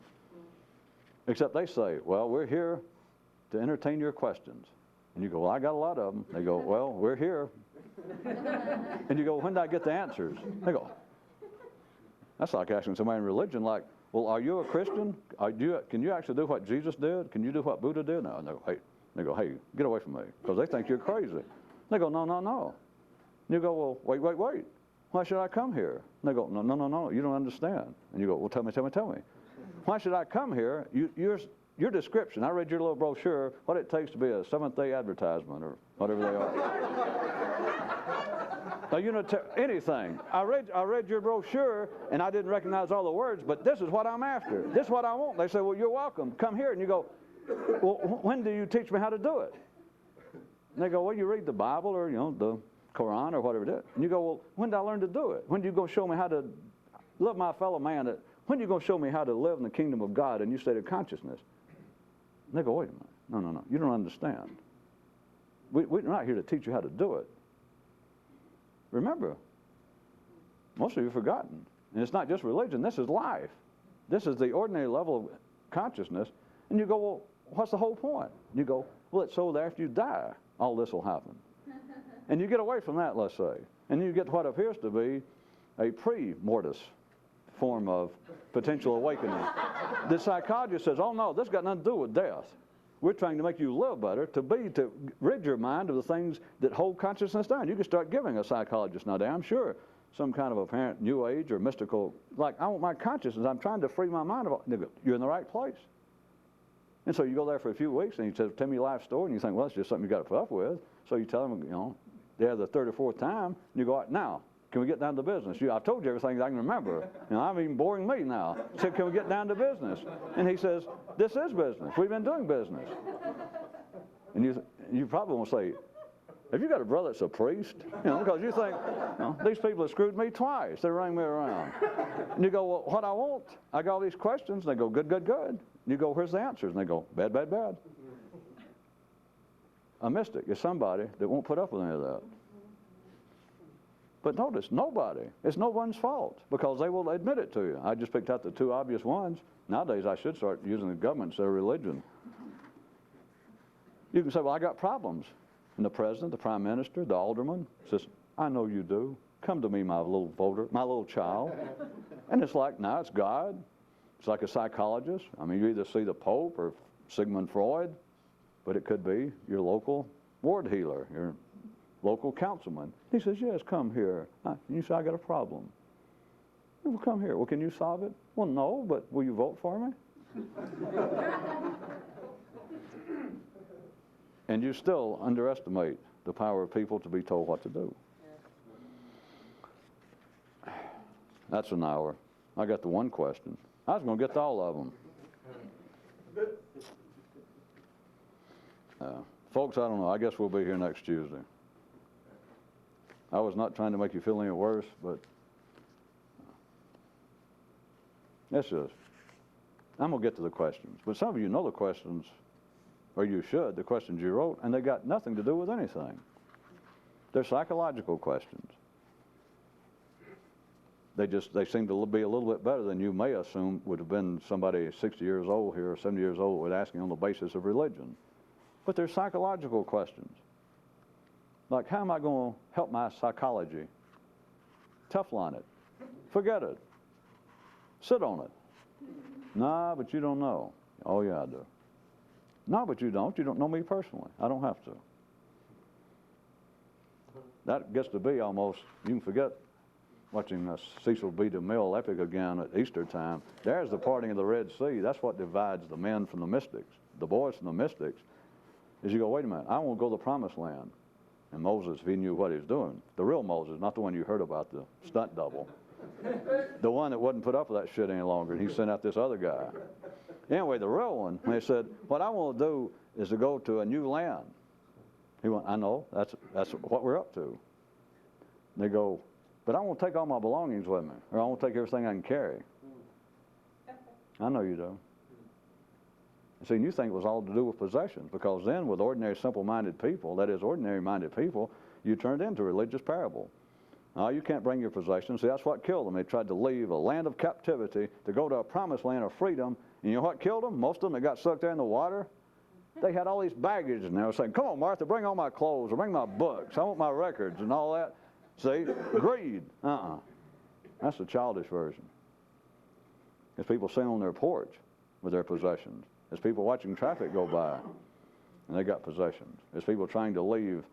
Except they say, well, we're here to entertain your questions. And you go, well, I got a lot of them. They go, well, we're here. And you go, when did I get the answers? They go, that's like asking somebody in religion, like, well, are you a Christian? Can you actually do what Jesus did? Can you do what Buddha did? No. They go, hey, get away from me, because they think you're crazy. They go, no. And you go, well, wait. Why should I come here? And they go, no, you don't understand. And you go, well, tell me. Why should I come here? Your description, I read your little brochure, what it takes to be a Seventh-day advertisement or whatever they are. Now, anything. I read your brochure, and I didn't recognize all the words, but this is what I'm after. This is what I want. They say, well, you're welcome. Come here. And you go, well, when do you teach me how to do it? And they go, well, you read the Bible or, the Quran or whatever it is. And you go, well, when did I learn to do it? When are you going to show me how to love my fellow man? When are you going to show me how to live in the kingdom of God in a new state of consciousness? And they go, wait a minute. No. You don't understand. We're not here to teach you how to do it. Remember, most of you have forgotten. And it's not just religion. This is life. This is the ordinary level of consciousness. And you go, well, what's the whole point? And you go, well, it's so that after you die, all this will happen. And you get away from that, let's say. And you get what appears to be a pre-mortis form of potential awakening. The psychologist says, oh no, this got nothing to do with death. We're trying to make you live better, to rid your mind of the things that hold consciousness down. You can start giving a psychologist nowadays, I'm sure, some kind of apparent new age or mystical, like, I want my consciousness, I'm trying to free my mind of it. You're in the right place. And so you go there for a few weeks and he says, tell me your life story, and you think, well, it's just something you got to put up with. So you tell them, you know, they're the third or fourth time, and you go, now, can we get down to business? I've told you everything I can remember. You know, I'm even boring me now. I said, can we get down to business? And he says, this is business. We've been doing business. And you probably won't say, have you got a brother that's a priest? You know, because you think, you know, these people have screwed me twice. They rang me around. And you go, well, what I want? I got all these questions. And they go, good, good, good. And you go, where's the answers? And they go, bad, bad, bad. A mystic is somebody that won't put up with any of that. But notice, nobody. It's no one's fault because they will admit it to you. I just picked out the two obvious ones. Nowadays, I should start using the government instead of religion. You can say, well, I got problems. And the president, the prime minister, the alderman says, I know you do. Come to me, my little voter, my little child. And it's like, now it's God. It's like a psychologist. I mean, you either see the Pope or Sigmund Freud, but it could be your local ward healer, your local councilman. He says, yes, come here. And you say, I got a problem. Well, come here. Well, can you solve it? Well, no, but will you vote for me? And you still underestimate the power of people to be told what to do. That's an hour. I got the one question. I was going to get to all of them. Folks, I don't know. I guess we'll be here next Tuesday. I was not trying to make you feel any worse, but it's just, I'm going to get to the questions. But some of you know the questions, or you should, the questions you wrote, and they got nothing to do with anything. They're psychological questions. They seem to be a little bit better than you may assume would have been somebody 60 years old here or 70 years old would asking on the basis of religion. But they're psychological questions. Like, how am I going to help my psychology? Teflon it. Forget it. Sit on it. Nah, but you don't know. Oh, yeah, I do. No, but you don't. You don't know me personally. I don't have to. That gets to be almost, you can forget watching Cecil B. DeMille epic again at Easter time. There's the parting of the Red Sea. That's what divides the men from the mystics, the boys from the mystics, is you go, wait a minute, I want to go to the promised land. And Moses, if he knew what he was doing, the real Moses, not the one you heard about, the stunt double, the one that wouldn't put up with that shit any longer, and he sent out this other guy. Anyway, the real one, when he said, what I want to do is to go to a new land. He went, I know, that's what we're up to. And they go, but I want to take all my belongings with me, or I want to take everything I can carry. I know you do. See, and you think it was all to do with possessions, because then with ordinary simple-minded people, that is ordinary-minded people, you turned into a religious parable. No, you can't bring your possessions. See, that's what killed them. They tried to leave a land of captivity to go to a promised land of freedom. And you know what killed them? Most of them that got sucked there in the water, they had all these baggage, and they were saying, come on, Martha, bring all my clothes, or bring my books. I want my records and all that. See, greed. That's the childish version. It's people sitting on their porch with their possessions. It's people watching traffic go by, and they got possessions. It's people trying to leave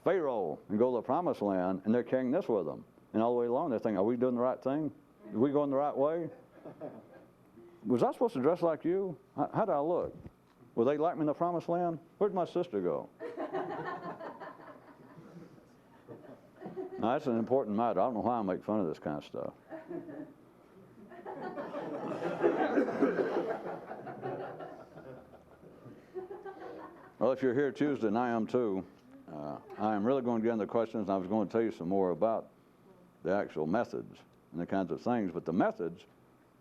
Pharaoh and go to the promised land, and they're carrying this with them. And all the way along, they're thinking, are we doing the right thing? Are we going the right way? Was I supposed to dress like you? How did I look? Will they like me in the promised land? Where'd my sister go? Now, that's an important matter. I don't know why I make fun of this kind of stuff. Well, if you're here Tuesday, and I am too, I am really going to get into the questions, and I was going to tell you some more about the actual methods and the kinds of things. But the methods,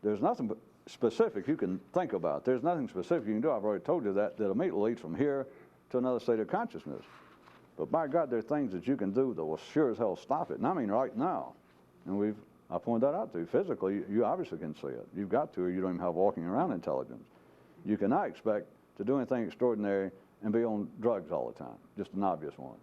there's nothing specific you can think about. There's nothing specific you can do. I've already told you that immediately leads from here to another state of consciousness. But by God, there are things that you can do that will sure as hell stop it. And I mean right now. And I pointed that out to you. Physically, you obviously can see it. You've got to, or you don't even have walking around intelligence. You cannot expect to do anything extraordinary and be on drugs all the time. Just an obvious one.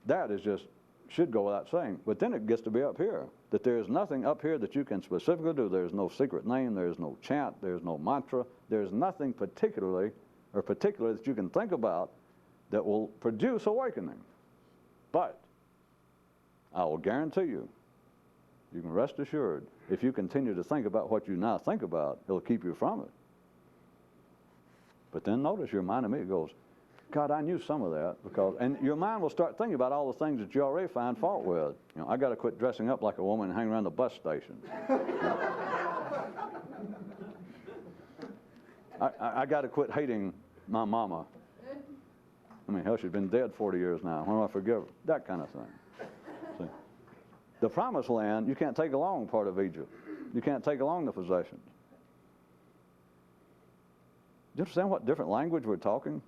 That is just should go without saying. But then it gets to be up here, that there is nothing up here that you can specifically do. There's no secret name, there's no chant, there's no mantra, there's nothing particularly that you can think about that will produce awakening. But I will guarantee you, you can rest assured, if you continue to think about what you now think about, it'll keep you from it. But then notice your mind immediately goes, God, I knew some of that, because, and your mind will start thinking about all the things that you already find fault with. You know, I got to quit dressing up like a woman and hang around the bus station. I got to quit hating my mama. I mean, hell, she's been dead 40 years now. When do I forgive her? That kind of thing. See? The promised land, you can't take along part of Egypt. You can't take along the possessions. Do you understand what different language we're talking?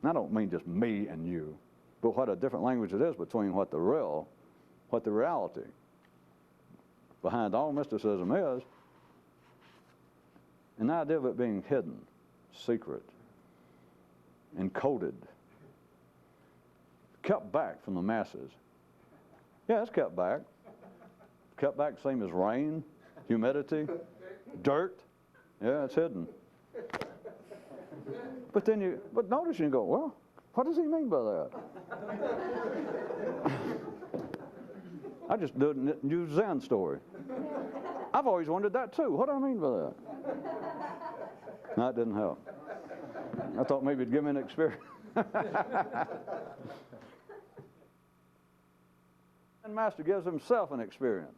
And I don't mean just me and you, but what a different language it is between what the reality behind all mysticism is, and the idea of it being hidden, secret, encoded, kept back from the masses. Yeah, it's kept back. Kept back, same as rain, humidity, dirt. Yeah, it's hidden. But notice you go, well, what does he mean by that? I just did a new Zen story. I've always wondered that too. What do I mean by that? No, it didn't help. I thought maybe it'd give me an experience. And Master gives himself an experience.